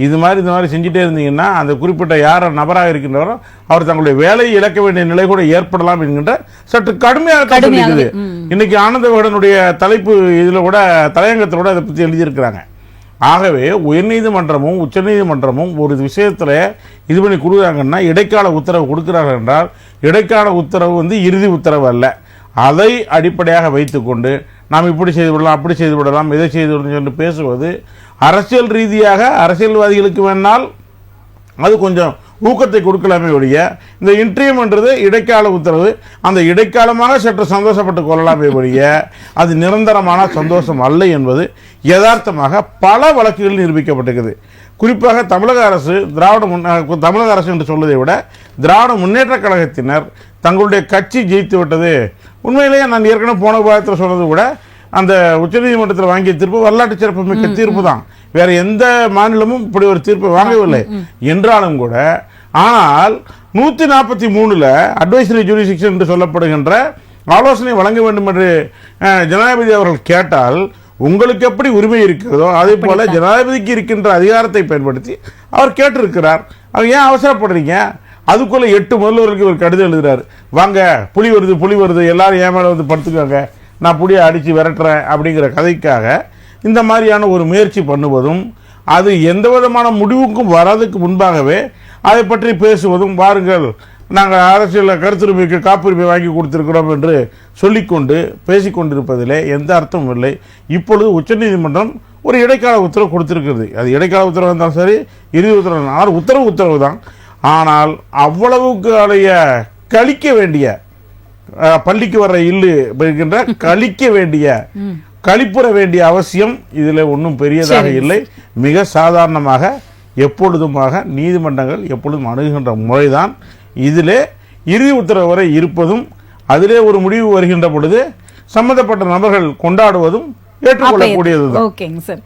இந்த மாதிரி செஞ்சுட்டே இருந்தீங்கன்னா அந்த குறிப்பிட்ட யார் நபராக இருக்கின்றவரோ அவர் தங்களுடைய வேலையை இழக்க வேண்டிய நிலை கூட ஏற்படலாம் என்கின்ற சற்று கடுமையாக சொல்லியிருக்குது. இன்னைக்கு ஆனந்த விகடனுடைய தலைப்பு இதில் கூட தலையங்கத்தில் கூட அதை பற்றி எழுதியிருக்கிறாங்க. ஆகவே உயர்நீதிமன்றமும் உச்சநீதிமன்றமும் ஒரு விஷயத்தில் இது பண்ணி கொடுக்குறாங்கன்னா, இடைக்கால உத்தரவு கொடுக்குறார்கள் என்றால் இடைக்கால உத்தரவு வந்து இறுதி உத்தரவு அல்ல. அதை அடிப்படையாக வைத்துக்கொண்டு நாம் இப்படி செய்து விடலாம், அப்படி செய்து விடலாம், இதை செய்து விடலாம் என்று பேசுவது அரசியல் ரீதியாக அரசியல்வாதிகளுக்கு வேணால் அது கொஞ்சம் ஊக்கத்தை கொடுக்கலாமே ஒழிய, இந்த இன்ட்ரீம்ன்றது இடைக்கால உத்தரவு, அந்த இடைக்காலமாக சற்று சந்தோஷப்பட்டுக் கொள்ளலாமே ஒழிய அது நிரந்தரமான சந்தோஷம் அல்ல என்பது யதார்த்தமாக பல வழக்குகளில் நிரூபிக்கப்பட்டிருக்குது. குறிப்பாக தமிழக அரசு தமிழக அரசு என்று சொல்வதை விட திராவிட முன்னேற்ற கழகத்தினர் தங்களுடைய கட்சி ஜெயித்து விட்டது. உண்மையிலேயே நான் ஏற்கனவே போன விவாதத்தில் சொன்னது கூட, அந்த உச்சநீதிமன்றத்தில் வாங்கிய தீர்ப்பு வரலாற்று சிறப்பு மிக்க தீர்ப்பு தான். வேற எந்த மாநிலமும் இப்படி ஒரு தீர்ப்பை வாங்கவில்லை என்றாலும் கூட, ஆனால் 143 அட்வைசரி ஜூரிஸ்டிக்ஷன் என்று சொல்லப்படுகின்ற ஆலோசனை வழங்க வேண்டும் என்று ஜனாதிபதி அவர்கள் கேட்டால், உங்களுக்கு எப்படி உரிமை இருக்கிறதோ அதே போல ஜனாதிபதிக்கு இருக்கின்ற அதிகாரத்தை பயன்படுத்தி அவர் கேட்டிருக்கிறார். அவர் ஏன் அவசரப்படுறீங்க? அதுக்குள்ள 8 முதல்வர்களுக்கு ஒரு கடிதம் எழுதுறாரு, வாங்க புலி வருது எல்லாரும் ஏன் மேலே வந்து படுத்துக்காங்க, நான் புலியை அடித்து விரட்டுறேன் அப்படிங்கிற கதைக்காக இந்த மாதிரியான ஒரு முயற்சி பண்ணுவதும், அது எந்த விதமான முடிவுக்கும் வராதுக்கு முன்பாகவே அதை பற்றி பேசுவதும், வாருங்கள் நாங்கள் அரசியல் கருத்துரிமைக்கு காப்புரிமை வாங்கி கொடுத்திருக்கிறோம் என்று சொல்லிக்கொண்டு பேசிக்கொண்டிருப்பதிலே எந்த அர்த்தமும் இல்லை. இப்பொழுது உச்சநீதிமன்றம் ஒரு இடைக்கால உத்தரவு கொடுத்திருக்கிறது. அது இடைக்கால உத்தரவு இருந்தாலும் சரி, இறுதி உத்தரவு உத்தரவு தான். ஆனால் அவ்வளவுக்கு அடைய கழிக்க வேண்டிய பள்ளிக்கு வர்ற இல்லு இருக்கின்ற கழிக்க வேண்டிய கழிப்புற வேண்டிய அவசியம் இதில் ஒன்றும் பெரியதாக இல்லை. மிக சாதாரணமாக எப்பொழுதுமாக நீதிமன்றங்கள் எப்பொழுதும் அணுகுகின்ற முறைதான். இதிலே இறுதி உத்தரவு வரை இருப்பதும், அதிலே ஒரு முடிவு வருகின்ற பொழுது சம்பந்தப்பட்ட நபர்கள் கொண்டாடுவதும் ஏற்றுக்கொள்ளக்கூடியதுதான். ஓகேங்க சார்.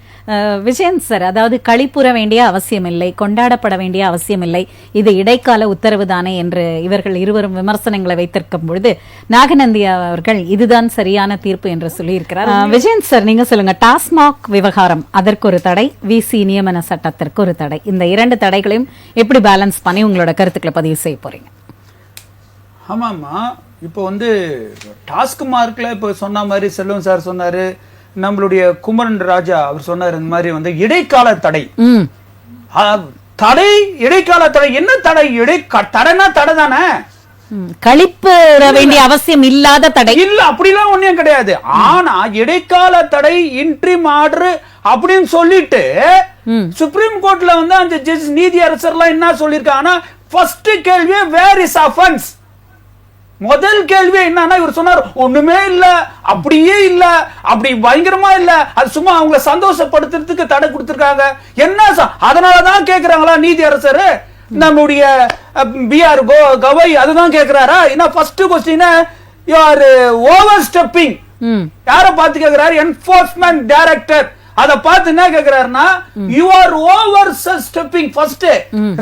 விஜயன் சார், அதாவது களிப்புற வேண்டிய அவசியம் இல்லை, கொண்டாடப்பட வேண்டிய அவசியம் இல்லை, இது இடைக்கால உத்தரவு தானே என்று இவர்கள் இருவரும் விமர்சனங்களை வைத்திருக்கும் பொழுது நாகநந்தி அவர்கள் இதுதான் சரியான தீர்ப்பு என்று சொல்லியிருக்கிறார். விஜயன் சார், நீங்க சொல்லுங்க, டாஸ்மாக் விவகாரம் அதற்கு ஒரு தடை, விசி நியமன சட்டத்திற்கு ஒரு தடை, இந்த இரண்டு தடைகளையும் எப்படி பேலன்ஸ் பண்ணி உங்களோட கருத்துக்களை பதிவு செய்ய போறீங்க? ஆமாம்மா, இப்போ டாஸ்க் மார்க்ல இப்போ சொன்ன மாதிரி செல்வம் சார் சொன்னாரு, நம்மளுடைய குமரன் ராஜா அவர் சொன்னார், இந்த மாதிரி இடைக்கால தடை. தடை, இடைக்கால தடை என்ன தடை? தடைனா தடை தானே, கழிப்புற வேண்டிய அவசியம் இல்லாத தடை இல்ல, அப்படிலாம் ஒண்ணும் கிடையாது. ஆனா இடைக்கால தடை, இன்ட்ரிம் ஆர்டர் அப்படின்னு சொல்லிட்டு சுப்ரீம் கோர்ட்ல அந்த ஜட்ஜ் நீதி அரசர்லாம் என்ன சொல்லிருக்காங்கன்னா, ஃபர்ஸ்ட் கேள்வி வேர் இஸ் அஃபென்ஸ். முதல் கேள்வி என்னன்னா, இவர் சொன்னார் ஒண்ணுமே இல்ல, அப்படியே இல்ல, அப்படி பயங்கரமா இல்ல, அது சும்மா அவங்களை சந்தோஷப்படுத்துறதுக்கு தடை கொடுத்திருக்காங்க. என்ன அதனாலதான் கேக்குறாங்களா நீதி அரசர்? நம்முடைய பிஆர் கவை அதுதான் கேக்குறாரா? என்ன first question, you are over stepping. யார பார்த்து கேக்குறாரு? Enforcement director. அத பார்த்து என்ன கேக்குறாருன்னா, you are over stepping first.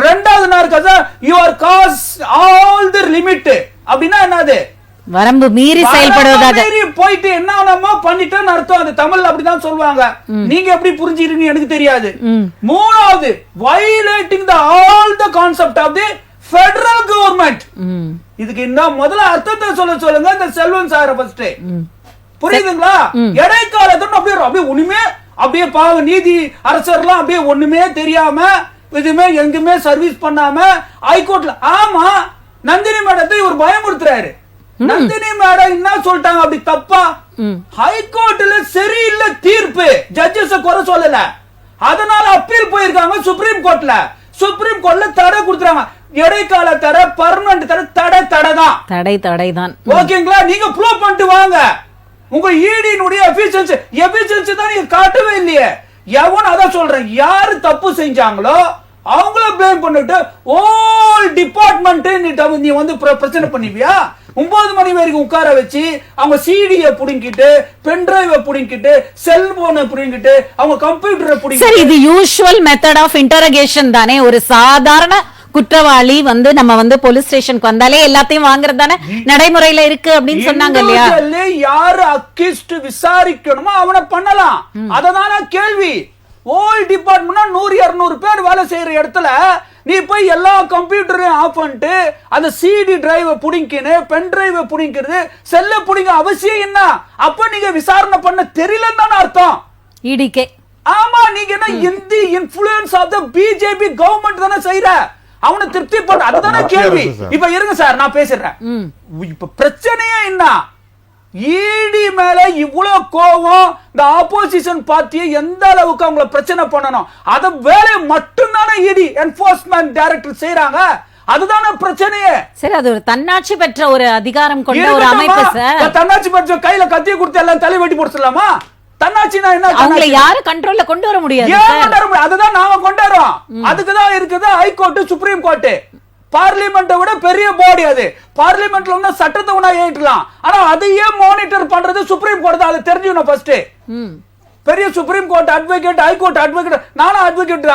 ரெண்டாவது நார்க்கா you are cross all the limit. அப்படின்னா என்னது? வரம்பு மீறி செயல்படுவதாக போயிட்டு என்னமா பண்ணிட்டேன்னு அர்த்தம். அது தமிழ்ல அப்படிதான் சொல்லுவாங்க. நீங்க எப்படி புரிஞ்சுக்கிறீங்க எனக்கு தெரியாது. மூணாவது, violating the all the concept of the federal government. இதுக்கு என்ன முதல்ல அர்த்தத்தை சொல்லுங்க இந்த செல்வம் சார் ஃபர்ஸ்ட். புரியுதுங்களா? இடைக்காலத்துல அப்படியே ஒண்ணுமே அப்படியே பாவ நீதி அரசர்லாம் அப்படியே ஒண்ணுமே தெரியாம எதுவுமே எங்குமே சர்வீஸ் பண்ணாம ஹைகோர்ட்ல. ஆமா, நந்தினி மேடத்தை இவர் பயமுறுத்துறாரு. நந்தினி மேடம் என்ன சொல்லிட்டாங்க? அப்படி தப்பா? ஹைகோர்ட்ல சரியில்லை தீர்ப்பு, ஜட்ஜஸ் குறை சொல்லல, அதனால அப்பீல் போயிருக்காங்க சுப்ரீம் கோர்ட்ல. சுப்ரீம் கோர்ட்ல தடை கொடுத்துறாங்க. இடைக்கால தடை, பர்மனன்ட் தடை, தடை தான். ஓகேங்களா? நீங்க ப்ரூவ் பண்ணிட்டு வாங்க. உங்க ஈடினுடைய எஃபிஷியன்சி தான் நீங்க காட்டவே இல்லையே. எவன் அதான் சொல்றேன், யாரு தப்பு செஞ்சாங்களோ அவங்கள பிளேம் பண்ணிட்டு ஓல் டிபார்ட்மெண்ட் நீ பிரச்சனை பண்ணிவியா? 9 மணி வரைக்கும் உட்கார வச்சு அவங்க சிடியை புடிங்கிட்டு, பென்டிரைவை புடிங்கிட்டு, செல்போனை புடிங்கிட்டு, அவங்க கம்ப்யூட்டரை புடிங்கிட்டு. சரி, இது யூசுவல் மெத்தட் ஆஃப் இன்டரோகேஷன் தானே. ஒரு சாதாரண குற்றவாளி நம்ம போலீஸ் ஸ்டேஷனுக்கு வந்தாலே எல்லாத்தையும் வாங்குறது தானே நடைமுறையில இருக்கு அப்படின்னு சொன்னாங்க இல்லையா? யாரு அக்யூஸ்ட் விசாரிக்கணுமோ அவனை பண்ணலாம். அதனால கேள்வி. ஓல் டிபார்ட்மெண்ட்னா 100-200 பேர் வேலை செய்யற இடத்துல நீ போய் எல்லா கம்ப்யூட்டரையும் ஆஃப் பண்ணிட்டு அந்த சிடி டிரைவை புடிங்கின்னு, பென் டிரைவை புடிங்கிறது, செல்ல புடிங்க அவசியம் என்ன? அப்ப நீங்க விசாரணை பண்ண தெரியலன்னு தானே அர்த்தம். இடிகே. ஆமா, நீங்க என்ன இந்த influence of the BJP government தானே செய்யற. அவனை திருப்தி பண்ண, அதுதானே கேள்வி. இப்ப இருங்க சார், நான் பேசுறேன். இப்ப பிரச்சனையே என்ன? ஈடி மேல இவ்வளவு கோவம், இந்த ஆப்போசிஷன் பார்ட்டியை எந்த அளவுக்கு அவங்கள பிரச்சனை பண்ணணும், அத வேலையை மட்டும்தானே இடி என்ஃபோர்ஸ்மென்ட் டைரக்டர் செய்யறாங்க. அதுதானே பிரச்சனையே. சரி, அது ஒரு தன்னாட்சி பெற்ற ஒரு அதிகாரம் கொண்ட ஒரு அமைப்பு சார். தன்னாட்சி பெற்ற கையில கத்திய கொடுத்து எல்லாம் தலை வெட்டி போட்டுலாமா? தன்னாட்சினா என்ன? அவங்களை யாரு கண்ட்ரோல்ல கொண்டு வர முடியாது. அதுதான் நாம கொண்டு வரோம். அதுக்குதான் இருக்குது ஹைகோர்ட், சுப்ரீம் கோர்ட். பார்லிமெண்ட்டை விட பெரிய பாடி அது. பார்லிமெண்ட்ல ஒண்ணு சட்டத்தை ஒண்ணா ஏற்றலாம், ஆனா அதையே மானிட்டர் பண்றது சுப்ரீம் கோர்ட் தான். அது தெரிஞ்சுக்கணும் ஃபர்ஸ்ட். பெரிய supreme court advocate, high court advocate, நானும் அட்வொகேட்,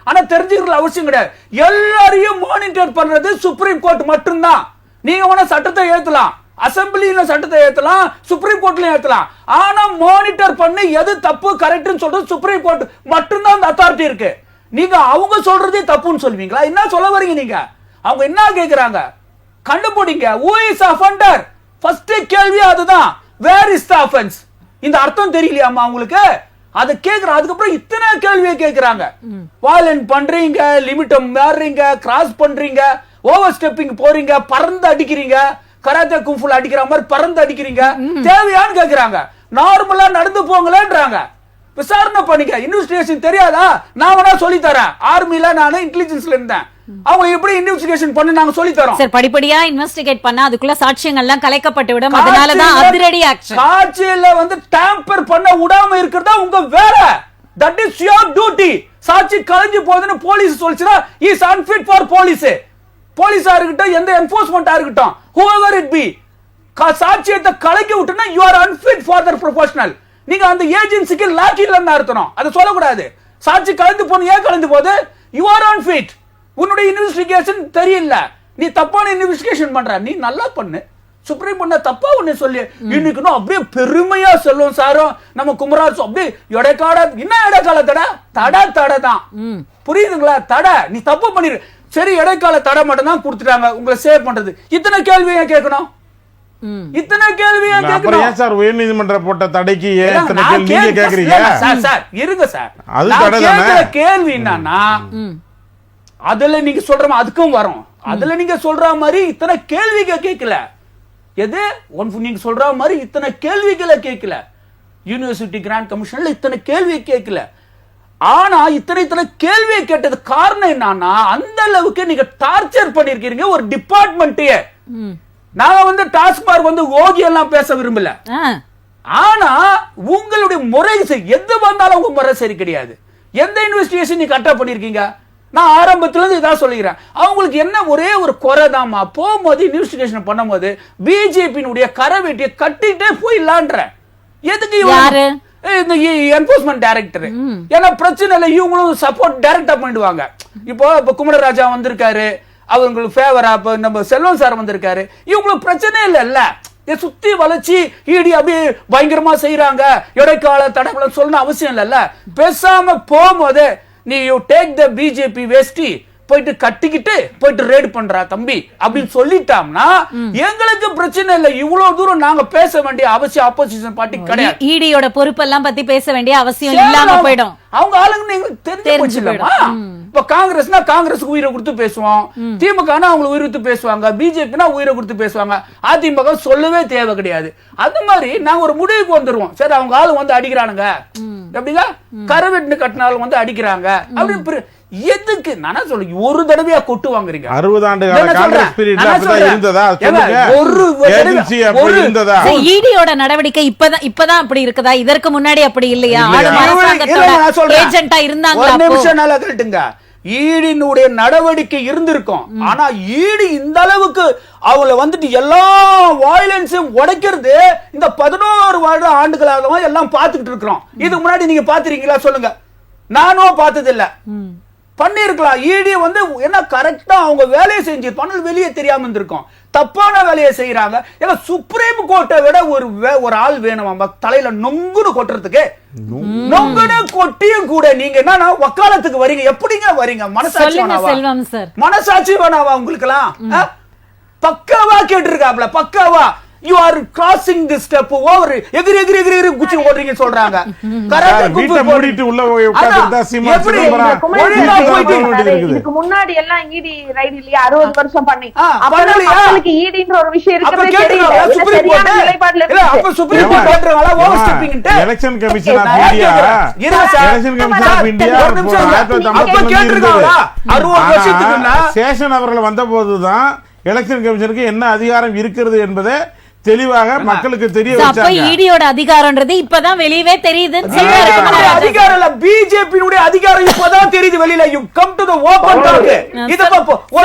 ஆனா தெரிஞ்சுக்கிற அவசியம் கிடையாது. எல்லாரையும் மானிட்டர் பண்றது சுப்ரீம் கோர்ட் மட்டும்தான். நீங்க வேணா சட்டத்தை ஏத்தலாம், அசம்பிளியில சட்டத்தை ஏத்தலாம், சுப்ரீம் கோர்ட்லயும் ஏத்தலாம், ஆனா மானிட்டர் பண்ணி எது தப்பு கரெக்ட்னு சொல்றது சுப்ரீம் கோர்ட் மட்டும்தான் அந்த அத்தாரிட்டி இருக்கு. நீங்க அவங்க சொல்றதே தப்புன்னு சொல்வீங்களா? என்ன சொல்ல வரீங்க நீங்க? அவங்க என்ன கேக்குறாங்க கண்டுபிடிங்க. who is offender? ஃபர்ஸ்ட் கேள்வி அதுதான். where is the offense? இந்த அர்த்தம் தெரியலையாமா உங்களுக்கு? அது கேக்குற. அதுக்கப்புறம் இத்தனை கேள்வியை கேக்குறாங்க. வாலன் பண்றீங்க, லிமிட்ட மீறீங்க, கிராஸ் பண்றீங்க, ஓவர் ஸ்டெப்பிங் போறீங்க, பறந்து அடிக்கிறீங்க, கராத்தே கும்ஃபுல அடிக்கிற மாதிரி பறந்து அடிக்கிறீங்க, தேவையான்னு கேக்குறாங்க. நார்மலா நடந்து போங்களேன்றாங்க. விசாரணை பண்ணிக்க, இன்வெஸ்டிகேஷன் தெரியாதா? நான் வேணா சொல்லி தரேன். ஆர்மில நான் இன்டெலிஜென்ஸ்ல இருந்தேன். அவங்க எப்படி இன்வெஸ்டிகேஷன் பண்ணி நாங்க சொல்லி தரோம். சார், படிப்படியா இன்வெஸ்டிகேட் பண்ணா அதுக்குள்ள சாட்சியங்கள் எல்லாம் கலைக்கப்பட்டு விடும். அதனால தான் அதிரடி ஆக்ஷன். சாட்சியில டேம்பர் பண்ண விடாம இருக்கிறதா உங்க வேலை. That is your duty. சாட்சி கலைஞ்சு போகுதுன்னு போலீஸ் சொல்லிச்சுனா இஸ் அன்ஃபிட் ஃபார் போலீஸ். போலீஸா இருக்கட்டும், எந்த என்ஃபோர்ஸ்மெண்டா இருக்கட்டும், whoever it be, சாட்சியத்தை கலக்கி விட்டுனா you are unfit for that professional. நீங்க அந்த ஏஜென்சிக்கு லாக்கி இல்லன்னு அர்த்தம். அதை சொல்லக்கூடாது. சாட்சி கலந்து போன ஏன் கலந்து போகுது? You are unfit. உன்னுடைய இன்வெஸ்டிகேஷன் தெரியல, நீ தப்பான இன்வெஸ்டிகேஷன் பண்ற, நீ நல்லா பண்ணு. சுப்ரீம் பண்ண தப்பா ஒண்ணு சொல்லி இன்னைக்கு அப்படியே பெருமையா சொல்லும் சாரும் நம்ம குமராஜ் அப்படியே இடைக்கால என்ன இடைக்கால தடை தான். புரியுதுங்களா? தடை நீ தப்பு பண்ணிரு. சரி, இடைக்கால தடை மட்டும் தான் கொடுத்துட்டாங்க உங்களை சேவ் பண்றது. இத்தனை கேள்வியை கேட்கணும், இத்தனை கேள்வியை கேட்கணும். ஏன் சார் உயர் நீதிமன்றம் போட்ட தடைக்கு ஏன் இத்தனை கேள்வி நீங்க கேக்குறீங்க? சார் இருங்க சார், அது தடை தானே. கேள்வி என்னன்னா அதுல நீங்க சொல்ற அதுக்கும் வரும். அதுல நீங்க சொல்ற மாதிரி இத்தனை கேள்விகள் கேட்கல. எது நீங்க சொல்ற மாதிரி இத்தனை கேள்விகளை கேட்கல. யூனிவர்சிட்டி கிராண்ட் கமிஷன்ல இத்தனை கேள்வி கேட்கல. ஆனா இத்தனை கேள்வியை கேட்டது காரணம் என்னன்னா அந்த அளவுக்கு நீங்க டார்ச்சர் பண்ணிருக்கீங்க ஒரு டிபார்ட்மெண்ட்டையே. நாங்க டாஸ்மார்க் ஓகி எல்லாம் பேச விரும்பல. ஆனா உங்களுடைய முறை எது வந்தாலும் உங்க முறை சரி கிடையாது. எந்த இன்வெஸ்டிகேஷன் நீ கரெக்டா பண்ணிருக்கீங்க? நான் ஆரம்பத்துல இருந்து இதான் சொல்லிக்கிறேன். அவங்களுக்கு என்ன ஒரே ஒரு குறை தாமா, போகும்போது இன்வெஸ்டிகேஷன் பண்ணும்போது பிஜேபியினுடைய கரை வெட்டியை கட்டிட்டே போயிடலான்ற. எதுக்கு இந்த என்போர்ஸ்மெண்ட் டைரக்டர்? ஏன்னா பிரச்சனை இல்லை, இவங்களும் சப்போர்ட் டைரக்டா பண்ணிடுவாங்க. இப்போ குமரராஜா வந்திருக்காரு, அவங்களுக்கு ஃபேவரா நம்ம செல்வம் சார் வந்திருக்காரு, இவங்களுக்கு பிரச்சனை இல்ல. சுத்தி வளைச்சி ஈடி அப்படியே பயங்கரமா செய்யறாங்க, இடைக்கால தடை சொல்லணும் அவசியம் இல்ல. பேசாம போகும்போது நீ யூ டேக் த பிஜேபி வேஷ்டி போயிட்டு கட்டிக்கிட்டு போயிட்டு ரேட் பண்றா தம்பி அப்படின்னு சொல்லிட்டோம்னா எங்களுக்கு பிரச்சனை இல்லை. இவ்வளவு தூரம் நாங்க பேச வேண்டிய அவசியம் ஆப்போசிஷன் பார்ட்டி கிடையாது. ஈடியோட பொறுப்பெல்லாம் பத்தி பேச வேண்டிய அவசியம் இல்லாம போயிடும். அவங்க ஆளுங்க எங்களுக்கு தெரிஞ்சுக்கலாமா? இப்ப காங்கிரஸ்னா காங்கிரஸுக்கு உயிரை கொடுத்து பேசுவோம், திமுகனா அவங்களுக்கு உயிரை கொடுத்து பேசுவாங்க, பிஜேபினா உயிரை கொடுத்து பேசுவாங்க, அதிமுக சொல்லவே தேவை கிடையாது. அது மாதிரி நாங்க ஒரு முடிவுக்கு வந்துருவோம். சரி, அவங்க ஆளு அடிக்கிறானுங்க அப்படிங்க, கரவெட்டு கட்டினாலும் அடிக்கிறாங்க அப்படின்னு. எதுக்கு நானா சொல்ல ஒரு தடவையா கொட்டு வாங்குறீங்க? 60 ஆண்டு கால காங்கிரஸ் பீரியட்ல அப்படிதான் இருந்ததா? சொல்லுங்க. ஒரு ஏஜென்சி அப்படி இருந்ததா? ஈடியோட நடவடிக்கை இப்பதான் அப்படி இருக்குதா? இதற்கு முன்னாடி அப்படி இல்லையா? ஏஜென்ட்டா இருந்தாங்களா? ஒரு நிமிஷம் நல்லா கேட்டுங்க. ஈடினுடைய நடவடிக்கை இருந்திருக்கும். ஆனா ஈடி இந்த அளவுக்கு அவங்கள எல்லா வயலன்ஸும் உடைக்கிறது இந்த 11 ஆண்டுகளாக எல்லாம் பார்த்துக்கிட்டு இருக்கிறோம். இதுக்கு முன்னாடி நீங்க பாத்துறீங்களா? சொல்லுங்க. நானும் பார்த்தது இல்ல. பண்ணிருக்கலாம். ஈடி என்ன கரெக்டா அவங்க வேலையை செஞ்சு பண்ணல் வெளியே தெரியாம இருந்திருக்கும். தப்பான வேலையை செய்யறாங்க. ஏன்னா சுப்ரீம் கோர்ட்டை விட ஒரு ஆள் வேணும் தலையில நொங்குன்னு கொட்டுறதுக்கு. நொங்குன்னு கொட்டியும் கூட நீங்க என்ன வக்காலத்துக்கு வரீங்க? எப்படிங்க வரீங்க? மனசாட்சி வேணாவா உங்களுக்கு எல்லாம்? பக்காவா கேட்டிருக்காப்ல, பக்காவா. You are crossing this step over. எகிரி எகிரி எகிரி எகிரி குச்சி ஓடுறீங்க சொல்றாங்க. கரெக்ட்டா வீட்டை மூடிட்டு உள்ள போய் உட்கார்ந்தா சீமா இதுக்கு முன்னாடி எல்லாம் ஈடி ரைட் இல்லையா 60 வருஷம் பண்ணி அப்பங்களுக்கு ஈடின்ற ஒரு விஷயம் இருக்கவே தெரியல. சரியான நிலைப்பாடுல இல்ல. அப்ப சுப்ரீம் கோர்ட் பண்றாங்களா ஓவர் ஸ்டெப்பிங்ன்ட்டு? Election commission of India, election commission of India அப்ப கேட்டிருக்காங்களா 60 வருஷத்துக்கு முன்ன சேஷன் அவர்கள் வந்தபோதுதான் எலெக்ஷன் கமிஷனுக்கு என்ன அதிகாரம் இருக்கிறது என்பதை தெளிவாக மக்களுக்கு தெரிய வச்சாங்க. ஈடியோட அதிகாரம்ன்றது இப்பதான் வெளியவே தெரியுது. அதிகாரம் இல்ல, பிஜேபியுடைய அதிகாரம் இப்பதான் தெரியுது வெளியில. You come to the open talk. இது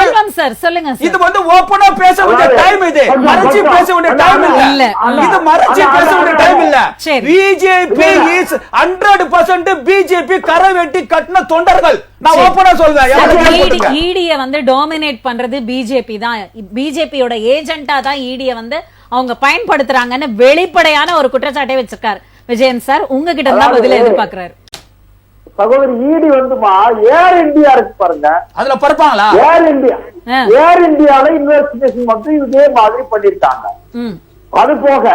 செல்வம் சார் சொல்லுங்க. இது ஓபனா பேச வேண்டிய டைம், இது மறைச்சு பேச வேண்டிய டைம் இல்ல. இது மறைச்சு பேச வேண்டிய டைம் இல்ல. பிஜேபி இஸ் 100% பிஜேபி கரை வெட்டி கட்டின தொண்டர்கள். நான் ஓபனா சொல்றேன். ஈடியை டாமினேட் பண்றது பிஜேபி தான். பிஜேபியோட ஏஜென்ட்டா தான் ஈடியை அவங்க பயன்படுத்துறாங்கன்னு வெளிப்படையான ஒரு குற்றச்சாட்டை வச்சிருக்காரு விஜயன் சார். உங்ககிட்ட தான் பதில எதிர்பார்க்கிறாரு. சகோதரி ஈடி ஏர் இந்தியா இருக்கு பாருங்க, அதுல பரப்பாங்களா? ஏர் இந்தியால இன்வெஸ்டிகேஷன் இதே மாதிரி பண்ணிருக்காங்க. அது போக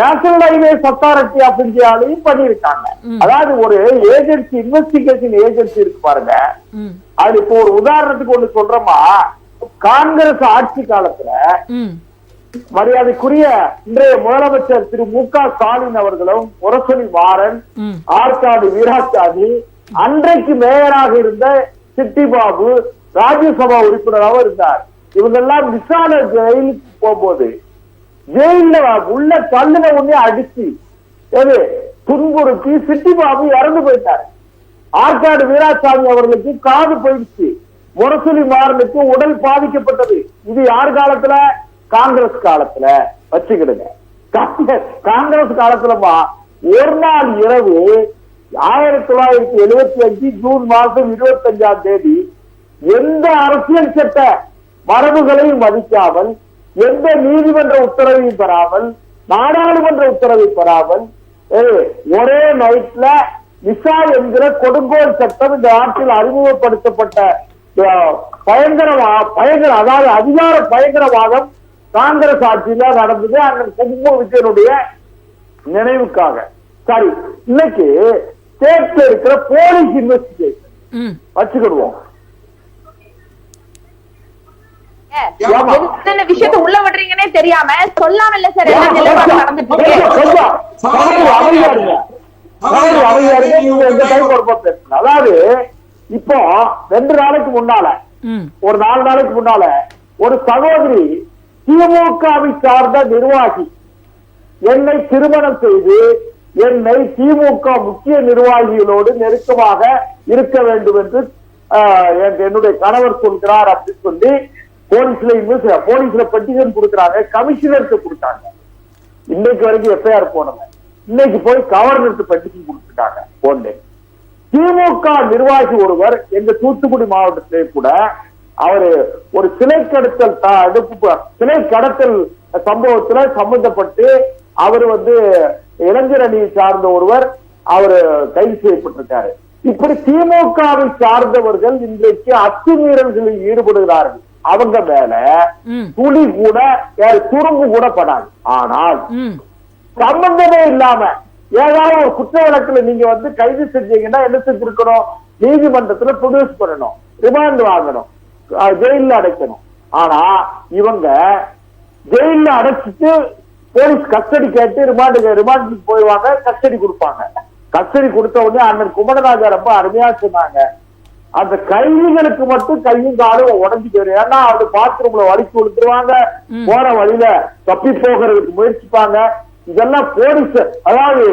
நேஷனல் ஹைவேஸ் அத்தாரிட்டி ஆஃப் இந்தியாலையும் பண்ணிருக்காங்க. அதாவது ஒரு ஏஜென்சி, இன்வெஸ்டிகேஷன் ஏஜென்சி இருக்கு பாருங்க. அது இப்போ ஒரு உதாரணத்துக்கு ஒண்ணு சொல்றோமா, காங்கிரஸ் ஆட்சி காலத்துல மரியாதைக்குரிய இன்றைய முதலமைச்சர் திரு மு.க. ஸ்டாலின் அவர்களும், முரசொலி மாறன், ஆற்காடு வீராசாமி, அன்றைக்கு மேயராக இருந்த சிட்டிபாபு ராஜ்யசபா உறுப்பினராக இருந்தார். இவங்க எல்லாம் விசாரணை ஜெயிலுக்கு போகும்போது ஜெயில உள்ள தள்ளுன உடனே அடிச்சு துன்புறுத்தி சிட்டிபாபு இறந்து போயிட்டார். ஆற்காடு வீராசாமி அவர்களுக்கு காது போயிடுச்சு. முரசொலி மாறனுக்கு உடல் பாதிக்கப்பட்டது. இது யார் காலத்துல? காங்கிரஸ் காலத்துல. வச்சுக்கிடுங்க. காங்கிரஸ் காலத்துலமா ஒரு நாள் இரவு 1975 ஜூன் மாதம் 25ஆம் தேதி எந்த அரசியல் சட்ட மரபுகளையும் மதிக்காமல், எந்த நீதிமன்ற உத்தரவையும் பெறாமல், நாடாளுமன்ற உத்தரவை பெறாமல் ஒரே நைட்ல மிசா என்கிற கொடுங்கோல் சட்டம் இந்த நாட்டில் அறிமுகப்படுத்தப்பட்ட அதாவது அதிகார பயங்கரவாதம் காங்கிரஸ் ஆட்சியில நடந்தது. அண்ணன் கும்பு விஜயனுடைய நினைவுக்காக. சரி, இன்னைக்கு ஸ்டேட்ல இருக்கிற போலீஸ் இன்வெஸ்டிகேஷன் வச்சுக்கிடுவோம். எத்தனை விஷயத்த உள்ள விடுறீங்கன்னே தெரியாம சொல்லாம இல்ல சார் நடந்துட்டு அதாவது இப்போ 2 நாளைக்கு முன்னால ஒரு 4 நாளைக்கு முன்னால ஒரு சகோதரி திமுகவை சார்ந்த நிர்வாகி என்னை திருமணம் செய்து என்னை திமுக முக்கிய நிர்வாகிகளோடு நெருக்கமாக இருக்க வேண்டும் என்று என்னுடைய கணவர் சொல்கிறார் அப்படின்னு சொல்லி போலீஸ்ல பெட்டிஷன் கொடுக்கிறாங்க, கமிஷனருக்கு கொடுத்தாங்க. இன்னைக்கு வரைக்கும் எஃப்ஐஆர் போனவங்க இன்னைக்கு போய் கவர்னருக்கு பெட்டிஷன் கொடுத்துட்டாங்க. போனேன் திமுக நிர்வாகி ஒருவர் எங்க தூத்துக்குடி மாவட்டத்திலே கூட அவரு ஒரு சிலை கடத்தல் சம்பவத்துல சம்பந்தப்பட்டு அவர் இளைஞர் அணியை சார்ந்த ஒருவர் அவரு கைது செய்யப்பட்டிருக்காரு. இப்படி திமுகவை சார்ந்தவர்கள் இன்றைக்கு அத்துமீறல்களில் ஈடுபடுகிறார்கள். அவங்க மேல துளி கூட துரும்பு கூட படாது. ஆனால் சம்பந்தமே இல்லாம ஏதாவது ஒரு குற்ற வழக்குல நீங்க கைது செஞ்சீங்கன்னா என்ன செஞ்சிருக்கணும்? நீதிமன்றத்துல ப்ரொடியூஸ் பண்ணணும், ரிமாண்ட் வாங்கணும், ஜெயில அடைக்கணும். ஆனா இவங்க ஜெயில அடைச்சிட்டு போலீஸ் கஸ்டடி கேட்டு ரிமாண்டுக்கு போயிடுவாங்க, கஸ்டடி கொடுப்பாங்க. கஸ்டடி கொடுத்த உடனே அண்ணன் குமரராஜா ரொம்ப அருமையா சொன்னாங்க, அந்த கைதிகளுக்கு மட்டும் கையும் காலும் உடஞ்சி போயிடும். ஏன்னா அவங்க பாத்ரூம்ல வலிக்கு கொடுத்துருவாங்க, போற வழியில தப்பி போகிறதுக்கு முயற்சிப்பாங்க. இதெல்லாம் போலீஸ், அதாவது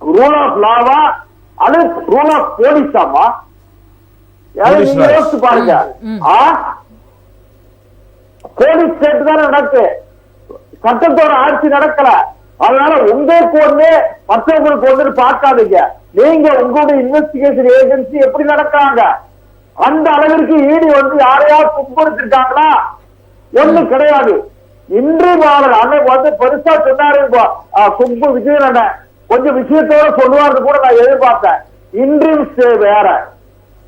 ரூல் ஆஃப் லாவா அல்லது ரூல் ஆஃப் போலீஸாமா? நீங்க யோசிச்சு பாருங்க. போலீஸ் ஸ்டேட் தானே நடக்கு, சட்டத்தோட ஆட்சி நடக்கல. அதனால உங்களுக்கு ஒண்ணு மற்றவங்களுக்கு ஒண்ணு பார்க்காதீங்க. நீங்க உங்களுடைய இன்வெஸ்டிகேஷன் ஏஜென்சி எப்படி நடக்கிறாங்க அந்த அளவிற்கு ஈடி யாரையாவது துன்புறுத்திருக்காங்களா? ஒண்ணு கிடையாது. இன்று அண்ணன் பெருசா சொன்னாரு கும்பு விஜயன் அண்ணன், கொஞ்சம் விஷயத்தோட சொல்லுவாருன்னு கூட நான் எதிர்பார்த்தேன். இன்ட்ரீம் ஸ்டே வேற,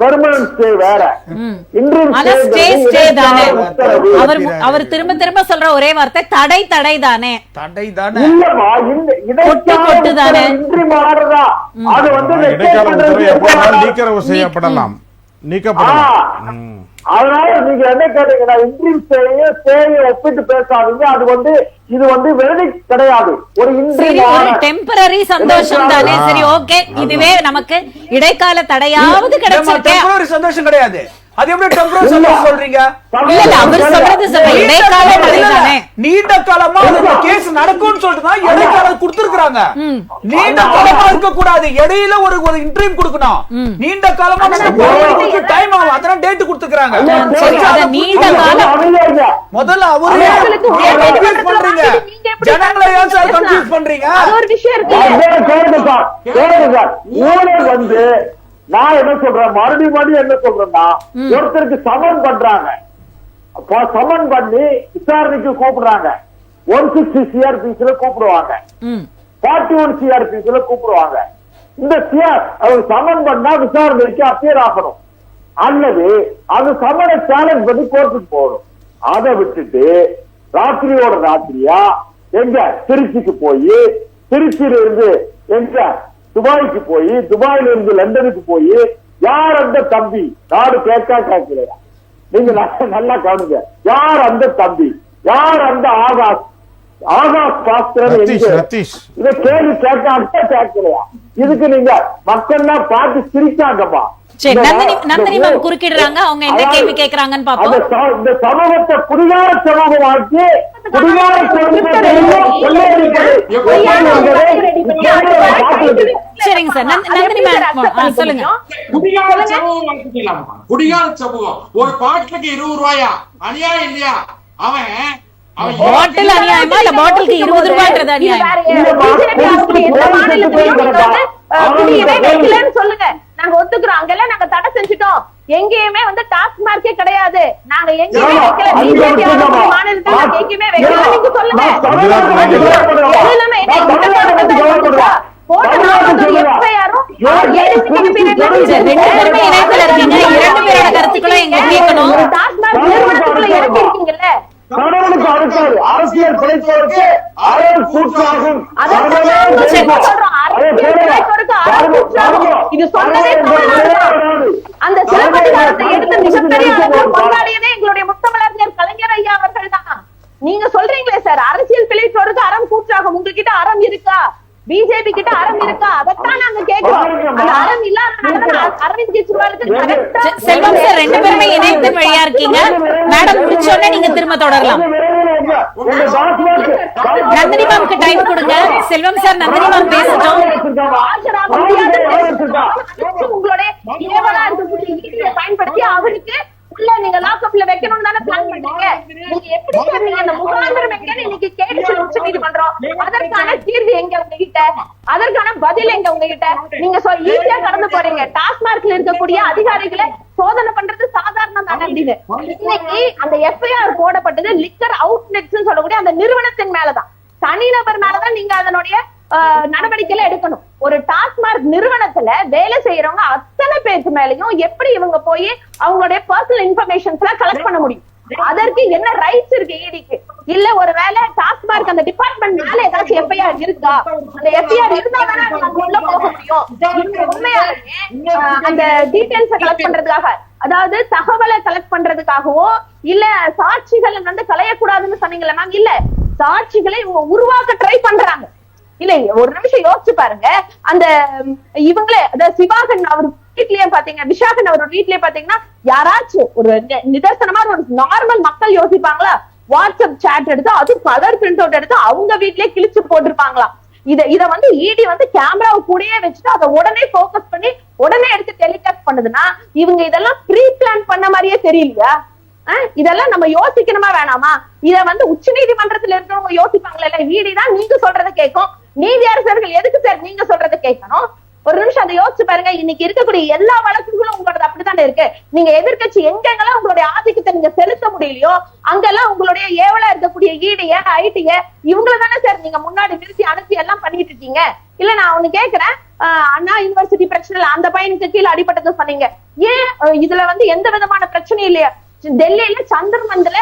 பெர்மனன்ட் ஸ்டே வேற. அவர் திரும்ப திரும்ப சொல்ற ஒரே வார்த்தை தடை தடை தானே. தடை தானே இல்லமா, இன்ட்ரீம் ஆர்டர் தான். அது நீக்கரவு செய்யப்படலாம், நீக்கப்படலாம். அதனால நீங்க என்ன கேட்டீங்கன்னா இன்ட்ரீம் ஸ்டேயை ஒப்பிட்டு பேசாதீங்க. அது இது வெர்டிக்ட் கிடையாது, ஒரு இன்ட்ரீம் டெம்பரரி சந்தோஷம் தானே. சரி, ஓகே, இதுவே நமக்கு இடைக்கால தடையாவது கிடைச்சிருக்கு. டெம்பரரி சந்தோஷம் கிடையாது. அது எப்படி டெம்பரரி சந்தோஷம் சொல்றீங்க? அவர் சொல்றது இடைக்கால தடை தானே. நீண்ட காலமா அந்த கேஸ் நடக்கும்னு சொல்லிட்டு தான் இடைக்காலம் கொடுத்திருக்காங்க. நீண்ட காலமா இருக்க கூடாது, இடையில ஒரு இன்ட்ரீம் கொடுக்கணும். நீண்ட காலமா டைம் ஆகும், அதனால டேட் கொடுத்திருக்காங்க. நீண்ட காலம் முதல்ல அவரே கன்ஃபியூஸ் பண்றீங்க, ஜனங்களை ஏன் சார் கன்ஃபியூஸ் பண்றீங்க? ஒரு விஷயம் இருக்கு சார். ஊழல் நான் என்ன சொல்றேன், மறுபடியும் என்ன சொல்றேன்னா, ஒருத்தருக்கு சமன் பண்றாங்க, சமன் பண்ணி விசாரணைக்கு கூப்பிடுறாங்க. 160 CRPC கூப்பிடுவாங்க, 41 CRPC கூப்பிடுவாங்க. இந்த அவர் சமன் பண்ணா விசாரணைக்கு அப்பியர் ஆகணும், அல்லது அது சமனை சேலஞ்ச் பண்ணி கோர்ட்டுக்கு போகணும். அதை விட்டுட்டு ராத்திரியோட ராத்திரியா எங்க திருச்சிக்கு போய், திருச்சியில இருந்து எங்க துபாய்க்கு போய், துபாயில இருந்து லண்டனுக்கு போய், யார் அந்த தம்பி? நாடு கேட்கலையா? நீங்க நல்லா கவனிங்க. யார் அந்த தம்பி? யார் அந்த ஆகாஷ் பாஸ்கரன்? இதை கேள்வி கேட்கலையா? இதுக்கு நீங்க மக்கள்லாம் பார்த்து சிரிக்காங்கப்பா. நந்தினி மேம் குறுக்கிடுறாங்க, அவங்க என்ன கேள்வி கேக்குறாங்கன்னு பாப்போம். இந்த சமூகத்தை குடிகார சமூகமாக்கி சரிங்க சார், நந்தினி மேம் சொல்லுங்க. குடிகார சமூகம் ஒரு பாட்டுக்கு 20 ரூபாயா? அநியாயம் இல்லையா? அவன் பாட்டில் அநியாயமா இல்ல பாட்டிலுக்கு 20 ரூபாய்ன்றது அநியாயம்? சொல்லுங்க, நாங்க ஒத்துக்கிறோம். அங்கெல்லாம் நாங்க தடை செஞ்சுட்டோம். எங்கேயுமே வந்து டாஸ்மார்க்கே கிடையாது. நாங்க எங்கேயுமே வைக்கல. பிஜேபி மாநிலத்தில் நாங்க எங்கேயுமே வைக்கல. நீங்க சொல்லுங்க. கருத்துக்களை எங்க கேட்கணும். இருக்கீங்கல்ல, கடவுளுக்கு அடுத்தாரு அரசியல் பிழைப்பவருக்கு அரண் கூற்றாகும். இது சொன்னதே அந்த சிலப்பதிகாரத்தை எடுத்து மிகப்பெரிய கொண்டாடியதே எங்களுடைய முத்தமிழறிஞர் கலைஞர் ஐயா அவர்கள் தான். நீங்க சொல்றீங்களே சார், அரசியல் பிழைப்பவருக்கு அறம் கூற்றாகும். உங்ககிட்ட அறம் இருக்கா? பிஜேபி கிட்ட அறம் இருக்கா? அதைத்தான் நாங்க கேட்கிறோம். அந்த அறம் இல்லாத அரவிந்த் கெஜ்ரிவாலுக்கு செல்வம் சார், 2 பேருமே இணையத்தின் வழியா இருக்கீங்க. மேடம் முடிச்சோடனே நீங்க திரும்ப தொடரலாம். நந்தினி மேம்க்கு டைம் கொடுங்க. செல்வம் சார், நந்தினி மேம் பேசட்டும். உங்களுடைய பயன்படுத்தி அவருக்கு உள்ள நீங்க லாக்அப்ல வைக்கணும்னு தானே பிளான் பண்றீங்க. நீங்க எப்படி சார் நீங்க அந்த முகாந்திரம் எங்கன்னு இன்னைக்கு கேட்டு உச்ச நீதிமன்றம் அதற்கான தீர்வு எங்க உங்ககிட்ட? அதற்கான பதில் எங்க உங்ககிட்ட? நீங்க ஈஸியா கடந்து போறீங்க. டாஸ்மார்க்ல இருக்கக்கூடிய அதிகாரிகளை சோதனை பண்றது சாதாரணம் தானே அப்படின்னு. இன்னைக்கு அந்த எஃப்ஐஆர் போடப்பட்டது லிக்கர் அவுட்லெட்ஸ் சொல்லக்கூடிய அந்த நிறுவனத்தின் மேலதான், தனிநபர் மேலதான் நீங்க அதனுடைய நடவடிக்கையில எடுக்கணும். ஒரு டாஸ்மார்க் நிறுவனத்துல வேலை செய்யறவங்க அத்தனை பேருக்கு மேலயும் எப்படி இவங்க போய் அவங்களுடைய பர்சனல் இன்ஃபர்மேஷன்ஸ் எல்லாம் கலெக்ட் பண்ண முடியும்? அதற்கு என்ன ரைட்ஸ் இருக்கு ஈடிக்கு? இல்ல ஒரு வேலை டாஸ்மார்க் அந்த டிபார்ட்மெண்ட் மேல ஏதாச்சும் எஃப்ஐஆர் இருக்கா? அந்த எஃப்ஐஆர் இருந்தா தானே நம்ம உள்ள போக முடியும். உண்மையாலுமே அந்த டீடைல்ஸ கலெக்ட் பண்றதுக்காக, அதாவது தகவலை கலெக்ட் பண்றதுக்காகவோ இல்ல சாட்சிகள் வந்து கலையக்கூடாதுன்னு சொன்னீங்களா மேம்? இல்ல, சாட்சிகளை இவங்க உருவாக்க ட்ரை பண்றாங்க. இல்ல, ஒரு நிமிஷம் யோசிச்சு பாருங்க. அந்த இவங்களே சிவாகன் அவர் வீட்லயே பாத்தீங்க, விஷாகன் அவர் வீட்லயே பாத்தீங்கன்னா யாராச்சும் ஒரு நிதர்சனமா ஒரு நார்மல் மக்கள் யோசிப்பாங்களா? வாட்ஸ்அப் சாட் எடுத்து அது கலர் பிரிண்ட் அவுட் எடுத்து அவங்க வீட்லயே கிழிச்சு போட்டிருப்பாங்களா? இத வந்து இடி வந்து கேமராவை கூடயே வச்சுட்டு அதை உடனே போக்கஸ் பண்ணி உடனே எடுத்து டெலிகாஸ்ட் பண்ணுதுன்னா இவங்க இதெல்லாம் ப்ரீ பிளான் பண்ண மாதிரியே தெரியலையா? இதெல்லாம் நம்ம யோசிக்கணுமா வேணாமா? இத வந்து உச்ச நீதிமன்றத்துல இருக்கிறவங்க யோசிப்பாங்களா? ஈடி தான் நீங்க சொல்றதை கேட்கும். நீதி அரசர்கள் எதுக்கு சார் நீங்க சொல்றதை கேட்கணும்? ஒரு நிமிஷம் அதை யோசிச்சு பாருங்க. இன்னைக்கு இருக்கக்கூடிய எல்லா வழக்குகளும் உங்களோட அப்படித்தானே இருக்கு. நீங்க எதிர்கட்சி எங்கெங்கெல்லாம் உங்களுடைய ஆதிக்கத்தை நீங்க செலுத்த முடியலையோ அங்கெல்லாம் உங்களுடைய ஏவலா இருக்கக்கூடிய ஈடிய ஐடிய இவங்களை தானே சார் நீங்க முன்னாடி நிறுத்தி அனுப்பி எல்லாம் பண்ணிட்டு இருக்கீங்க. இல்ல, நான் ஒண்ணு கேக்குறேன். அண்ணா யூனிவர்சிட்டி பிரச்சனை அந்த பையனுக்கு கீழே அடிபட்டது சொன்னீங்க. ஏன் இதுல வந்து எந்த விதமான பிரச்சனையும் இல்லையா? டெல்லியில சந்திரமந்தில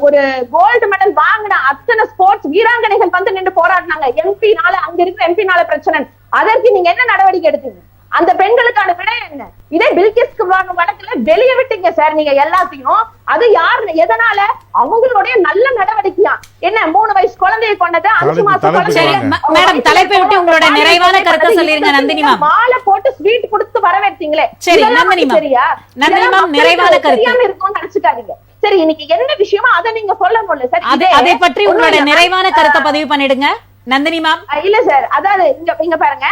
ஒரு கோல்டு மெடல் வாங்கின அத்தனை ஸ்போர்ட்ஸ் வீராங்கனைகள் வந்து நின்று போராடினாங்க. எம்பினால அங்க இருக்கிற எம்பினால பிரச்சனை. அதற்கு நீங்க என்ன நடவடிக்கை எடுத்தீங்க? அந்த பெண்களுக்கான விடை என்ன? இதே பில்கிஸ் வழக்குல வெளியே விட்டீங்க சார் நீங்க எல்லாத்தையும். அது யாரு எதனால? அவங்களுடைய நல்ல நடவடிக்கையா? என்ன 3 வயசு குழந்தையை கொண்டது 5 மாசம் மேடம் தலைப்பை விட்டு உங்களோட நிறைவான கருத்தை சொல்லிருங்க நந்தினி மேம். மாலை போட்டு ஸ்வீட் கொடுத்து வரவேற்றீங்களே. சரி நந்தினி மேம், சரியா? நந்தினி மேம் நிறைவான கருத்து இருக்கும்னு நினைச்சுக்காதீங்க. சரி, இன்னைக்கு என்ன விஷயமோ அதை நீங்க சொல்ல முடியல சார். அதை பற்றி உங்களோட நிறைவான கருத்தை பதிவு பண்ணிடுங்க நந்தினி மேம். இல்ல சார், அதாவது இங்க பாருங்க,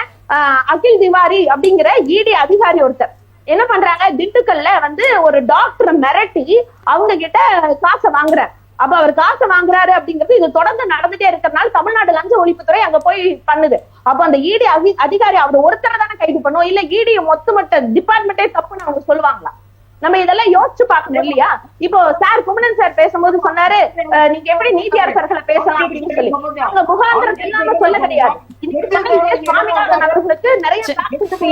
அகில் திவாரி அப்படிங்கிற இடி அதிகாரி ஒருத்தர் என்ன பண்றாங்க, திண்டுக்கல்ல வந்து ஒரு டாக்டர் மிரட்டி அவங்க கிட்ட காசை வாங்குறாரு. அப்ப அவர் காசை வாங்குறாரு அப்படிங்கிறது இது தொடர்ந்து நடந்துட்டே இருக்கிறதுனால தமிழ்நாடு லஞ்ச ஒழிப்புத்துறை அங்க போய் பண்ணுது. அப்ப அந்த இடி அதிகாரி அவர் ஒருத்தரை தானே கைது பண்ணும், இல்ல இடி மொத்த டிபார்ட்மெண்டே தப்புன்னு அவங்க சொல்லுவாங்களா? நம்ம இதெல்லாம் யோசிச்சு பார்க்கணும் இல்லையா? இப்போ சார் குமணன் சார் பேசும்போது சொன்னாரு, நீங்க எப்படி நீதி அரசர்களை பேசலாம் அப்படின்னு சொல்லி. அவங்க முகாந்திரம் இல்லாம சொல்ல கிடையாது. சுவாமிநாதன் அவர்களுக்கு நிறைய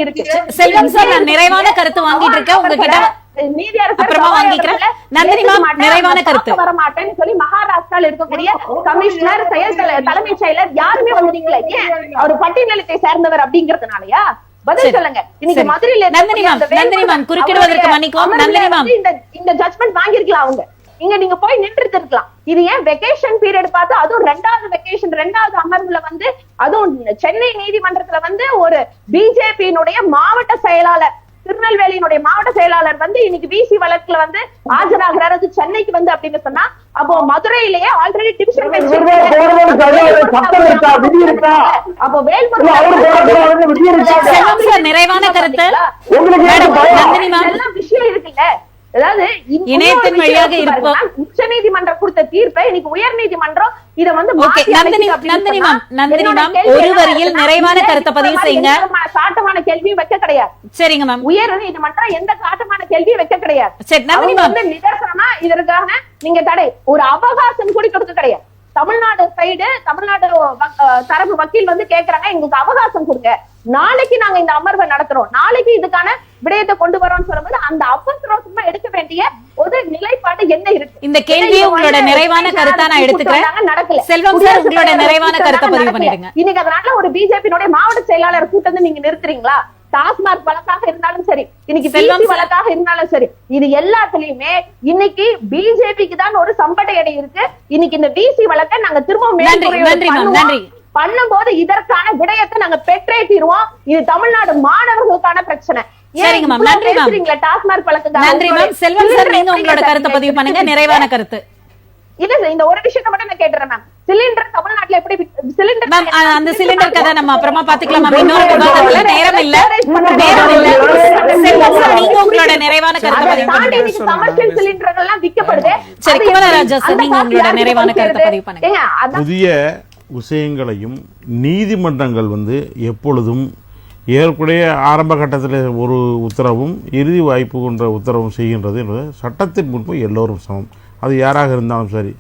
இருக்கு. செல்வம் சார், நான் நிறைவான கருத்து வாங்கிட்டு இருக்கேன் உங்ககிட்ட. நீதி அரசர் நிறைவான கருத்து வரமாட்டேன்னு சொல்லி மகாராஷ்டிரால இருக்கக்கூடிய கமிஷனர் தலைமைச் செயலர் யாருமே வந்துட்டீங்களே. ஏன் அவர் பட்டியலினத்தை சேர்ந்தவர் அப்படிங்கறதுனாலயா? பதில் சொல்லுங்க. இன்னைக்கு மதுரையில நந்தினி மேம் குறுக்கிடுவதற்கு மன்னிக்கவும். நந்தினி மேம் இந்த ஜட்ஜ்மெண்ட் வாங்கிருக்கலாம். அவங்க இங்க நீங்க போய் நின்று இருக்கலாம். இது ஏன் வெகேஷன் பீரியட் பார்த்து, அதுவும் 2வது வெகேஷன் 2வது அமர்வுல வந்து, அதுவும் சென்னை நீதிமன்றத்துல வந்து ஒரு பிஜேபியினுடைய மாவட்ட செயலாளர், திருநெல்வேலியினுடைய மாவட்ட செயலாளர் வந்து இன்னைக்கு விசி வழக்குல வந்து ஆஜராகிறாரு சென்னைக்கு வந்து அப்படின்னு சொன்னா, அப்போ மதுரையிலேயே ஆல்ரெடி டிவிஷன் பெஞ்ச் அப்போ நிறைவான கருத்து விஷயம் இருக்குல்ல. அதாவது இணையத்தின் வழியாக இருப்போம். உச்ச நீதிமன்றம் கொடுத்த தீர்ப்பை இன்னைக்கு உயர் நீதிமன்றம் இதை வந்து நந்தினி மேம் ஒரு வரியில் நிறைவான கருத்தை பதிவு செய்யுங்க. காட்டமான கேள்வியும் வைக்க கிடையாது. சரிங்க மேம். உயர் நீதிமன்றம் எந்த காட்டமான கேள்வியும் வைக்க கிடையாது. சரி நந்தினி மேம், நிதர்சனமா இதற்காக நீங்க தடை ஒரு அவகாசம் கூட கொடுக்க கிடையாது. தமிழ்நாடு சைடு தமிழ்நாடு தரப்பு வக்கீல் வந்து கேக்குறாங்க, எங்களுக்கு அவகாசம் கொடுங்க, நாளைக்கு நாங்க இந்த அமர்வை நடத்துறோம், நாளைக்கு இதுக்கான விடயத்தை கொண்டு வரோம்னு சொல்லும்போது அந்த அவசரமா எடுக்க வேண்டிய ஒரு நிலைப்பாடு என்ன இருக்கு? இந்த கேள்வியை உங்களோட நிறைவான கருத்தா நான் எடுத்துக்கிறேன். நடக்கல. செல்வம் சார், உங்களோட நிறைவான கருத்தை பதிவு பண்ணிடுங்க. இன்னைக்கு அதனால ஒரு பிஜேபியினுடைய மாவட்ட செயலாளர் கூட்டம் நீங்க நிறுத்துறீங்களா? டாஸ்மாக் வழக்காக இருந்தாலும் சரி, இன்னைக்கு பிசி வழக்காக இருந்தாலும் சரி, இது எல்லாத்துலயுமே இன்னைக்கு பிஜேபிக்கு தான் ஒரு சம்பட்டை அடி இருக்கு. இன்னைக்கு இந்த பிசி வழக்கை நாங்க திரும்ப பண்ணும்போது இதற்கான விடயத்தை நாங்க பெற்றே தீருவோம். இது தமிழ்நாடு மாணவர்களுக்கான பிரச்சனை. சரிங்க மேம், நன்றி மேம். டாஸ்மாக் வழக்கு நன்றி மேம். செல்வம் சார், நீங்க உங்களோட கருத்தை பதிவு பண்ணுங்க, நிறைவான கருத்து. இல்ல சார், இந்த ஒரு விஷயத்தை மட்டும் நான் கேட்டுறேன் மேம். சிலிண்டர் தமிழ்நாட்டுல எப்படி சிலிண்டர் மேம், அந்த சிலிண்டர் கதை நம்ம அப்புறமா பாத்துக்கலாம் மேம். இன்னொரு விவாதத்துல நேரம் இல்ல. செல்வம் சார், நீங்க உங்களோட நிறைவான கருத்தை பதிவு பண்ணுங்க. கமர்ஷியல் சிலிண்டர்கள் எல்லாம் விற்கப்படுது. சரி, குமரராஜா சார், நீங்க உங்களோட நிறைவான கருத்தை பதிவு பண்ணுங்க. புதிய விஷயங்களையும் நீதிமன்றங்கள் வந்து எப்பொழுதும் ஏற்கனவே ஆரம்ப கட்டத்தில் ஒரு உத்தரவும் இறுதி வாய்ப்பு கொண்ட உத்தரவும் செய்கின்றது என்பது சட்டத்தின் முன்பு எல்லோரும் சமம். அது யாராக இருந்தாலும் சரி,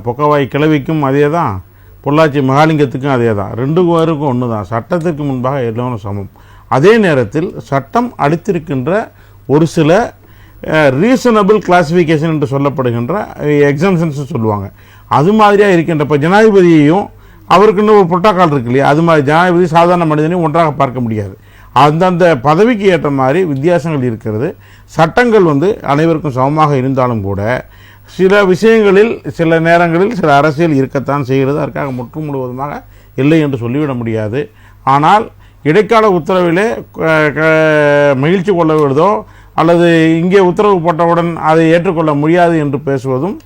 பொக்கவாய் கிழவிக்கும் அதே தான், பொள்ளாச்சி மகாலிங்கத்துக்கும் அதே தான், ரெண்டு பேருக்கும் ஒன்று தான். சட்டத்திற்கு முன்பாக எல்லோரும் சமம். அதே நேரத்தில் சட்டம் அளித்திருக்கின்ற ஒரு சில ரீசனபிள் கிளாசிஃபிகேஷன் என்று சொல்லப்படுகின்ற எக்ஸம்ஷன்ஸ் சொல்லுவாங்க. அது மாதிரியாக இருக்கின்ற இப்போ ஜனாதிபதியையும் அவருக்குன்னு ஒரு புரோட்டோகால் இருக்கு இல்லையா, அது மாதிரி ஜனாதிபதி சாதாரண மனிதனையும் ஒன்றாக பார்க்க முடியாது. அந்தந்த பதவிக்கு ஏற்ற மாதிரி வித்தியாசங்கள் இருக்கிறது. சட்டங்கள் வந்து அனைவருக்கும் சமமாக இருந்தாலும் கூட சில விஷயங்களில் சில நேரங்களில் சில அரசியல் இருக்கத்தான் செய்கிறது. அதற்காக முற்று முழுவதுமாக இல்லை என்று சொல்லிவிட முடியாது. ஆனால் இடைக்கால உத்தரவிலே மகிழ்ச்சி கொள்ள விடுதோ அல்லது இங்கே உத்தரவு போட்டவுடன் அதை ஏற்றுக்கொள்ள முடியாது என்று பேசுவதும்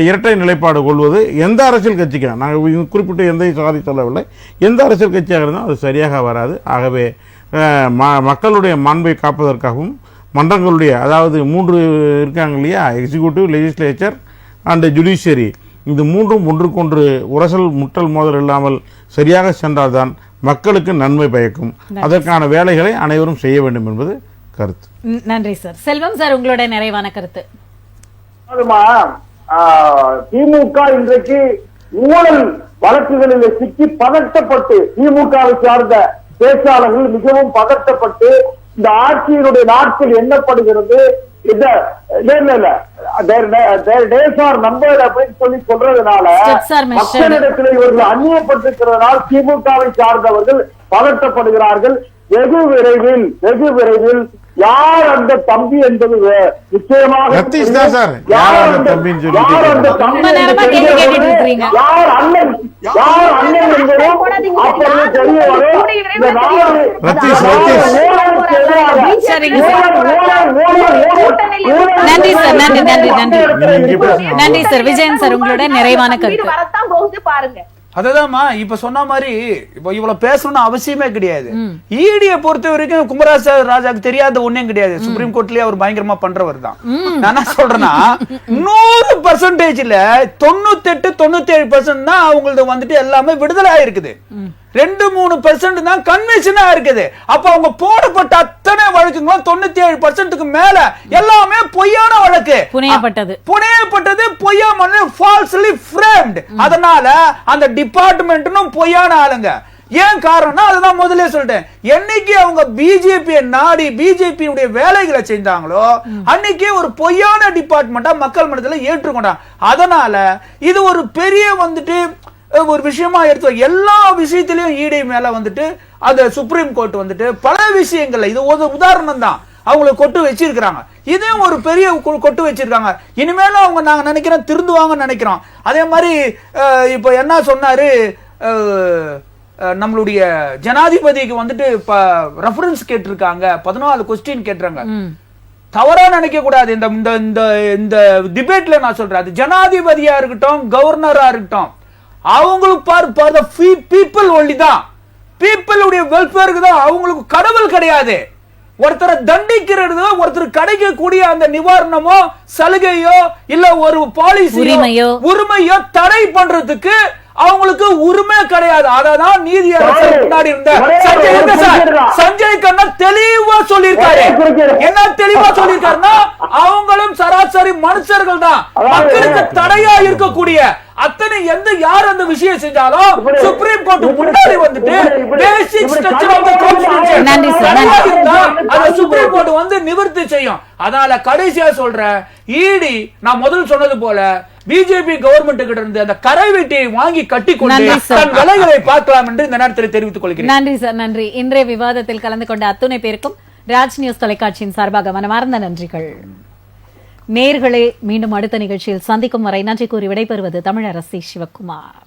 இரட்டை நிலைப்பாடு கொள்வது எந்த அரசியல் கட்சிக்கு, நாங்கள் குறிப்பிட்ட எந்த சாதி சொல்லவில்லை, எந்த அரசியல் கட்சியாக இருந்தாலும் அது சரியாக வராது. ஆகவே மக்களுடைய மாண்பை காப்பதற்காகவும் மன்றங்களுடைய, அதாவது 3 இருக்காங்க இல்லையா, எக்ஸிக்யூட்டிவ், லெஜிஸ்லேச்சர் அண்டு ஜுடிஷியரி, இந்த மூன்றும் ஒன்றுக்கொன்று உரசல் முட்டல் மோதல் இல்லாமல் சரியாக சென்றால்தான் மக்களுக்கு நன்மை பயக்கும். அதற்கான வேலைகளை அனைவரும் செய்ய வேண்டும் என்பது கருத்து. நன்றி சார். செல்வம் சார், உங்களோட நிறைவான கருத்து. திமுக இன்றைக்கு ஊழல் வழக்குகளில் சிக்கி பதட்டப்பட்டு, திமுகவை சார்ந்த பேச்சாளர்கள் மிகவும் பதட்டப்பட்டு இந்த ஆட்சியினுடைய நாட்கள் எண்ணப்படுகிறது, சொல்றதுனால மக்களிடத்தில் இவர்கள் அந்நியப்பட்டிருக்கிறதுனால் திமுகவை சார்ந்தவர்கள் பதட்டப்படுகிறார்கள். வெகு விரைவில் யார் அந்த தம்பி என்பது நிச்சயமாக யார் அண்ணன் என்பதும் அப்படி தெரிய நன்றி சார், நன்றி நன்றி நன்றி நன்றி சார். விஜயன் சார், உங்களோட நிறைவான கருத்து. வரத்தான் போகுது பாருங்க. அததான்மா இப்ப சொன்ன மாதிரி இப்ப இவ்வளவு பேசணும்னு அவசியமே கிடையாது. ஈடியை பொறுத்த வரைக்கும் குமரராஜா ராஜாக்கு தெரியாத ஒன்னும் கிடையாது. சுப்ரீம் கோர்ட்லயே அவர் பயங்கரமா பண்றவர் தான். நான் என்ன சொல்றேன்னா 100%ல 98-97% தான் அவங்களது வந்துட்டு எல்லாமே விடுதலை ஆயிருக்குது. 2-3% தான் கன்விஷனா இருக்குது. அப்ப அவங்க போடப்பட்ட அத்தனை வழக்குங்களும் 97%க்கு மேல எல்லாமே பொய்யான வழக்கு, புனையப்பட்டது பொய்யா மண்ணு, ஃபால்ஸ்லி ஃப்ரேம்ட். அதனால அந்த டிபார்ட்மெண்ட்னும் பொய்யான ஆளுங்க. ஏன் காரணம்னா அதுதான் முதல்ல சொல்லிட்டேன். என்னைக்கு அவங்க பிஜேபியை நாடி பிஜேபியுடைய வேலைகளை செஞ்சாங்களோ அன்னைக்கே ஒரு பொய்யான டிபார்ட்மெண்டா மக்கள் மனதில் ஏற்றுக்கொண்டாங்க. அதனால இது ஒரு பெரிய வந்துட்டு ஒரு விஷயமா எடுத்து எல்லா விஷயத்திலையும் ஈடை மேல வந்துட்டு அந்த சுப்ரீம் கோர்ட் வந்துட்டு பல விஷயங்கள்ல இது ஒரு உதாரணம் தான் அவங்களை கொட்டு வச்சிருக்காங்க. இதே ஒரு பெரிய கொட்டு வச்சிருக்காங்க. இனிமேலும் அவங்க நாங்க நினைக்கிறோம் திருந்துவாங்கன்னு நினைக்கிறோம். அதே மாதிரி இப்ப என்ன சொன்னாரு, நம்மளுடைய ஜனாதிபதிக்கு வந்துட்டு இப்ப ரெஃபரன்ஸ் கேட்டிருக்காங்க, 14 கொஸ்டின் கேட்டுறாங்க. தவறா நினைக்க கூடாது. இந்த டிபேட்ல நான் சொல்றேன், அது ஜனாதிபதியா இருக்கட்டும் கவர்னரா இருக்கட்டும், அவங்களுக்கு பீப்புள் ஒன்லி தான், பீப்புளுடைய வெல்ஃபேருக்கு தான். அவங்களுக்கு கடவுள் கிடையாது. ஒருத்தரை தண்டிக்கிறது, ஒருத்தர் கிடைக்கக்கூடிய அந்த நிவாரணமோ சலுகையோ இல்ல ஒரு பாலிசி உரிமையோ தடை பண்றதுக்கு அவங்களுக்கு உரிமை கிடையாது. அதான் நீதியரசர் முன்னாடி இருந்த சஞ்சய் கண்ணா தெளிவா சொல்லியிருக்காரு. என்ன தெளிவா சொல்லியிருக்காருன்னா, அவங்களும் சராசரி மனுஷர்கள் தான், மக்களுக்கு தடையா இருக்கக்கூடிய அத்தனை யார் அந்த விஷயம் செஞ்சாலும் சுப்ரீம் கோர்ட் முன்னாடி வந்துட்டு basic structure of the constitution அதை சுப்ரீம் கோர்ட் வந்து நிவர்த்தி செய்யும். அதனால கடைசியா சொல்றேன், ஈடி நான் முதல் சொன்னது போல பிஜேபி கவர்மெண்ட் கிட்ட இருந்து அந்த கரைவெட்டியை வாங்கி கட்டிக்கொண்டு தன் விலைகளை பார்க்கலாம் என்று இந்த நேரத்தில் தெரிவித்துக் கொள்கிறேன். நன்றி சார், நன்றி. இன்றைய விவாதத்தில் கலந்து கொண்ட அத்துணை பேருக்கும் ராஜ் நியூஸ் தொலைக்காட்சியின் சார்பாக மனமார்ந்த நன்றிகள். நேயர்களே, மீண்டும் அடுத்த நிகழ்ச்சியில் சந்திக்கும் வரை நன்றி கூறி விடைபெறுவது தமிழரசி சிவகுமார்.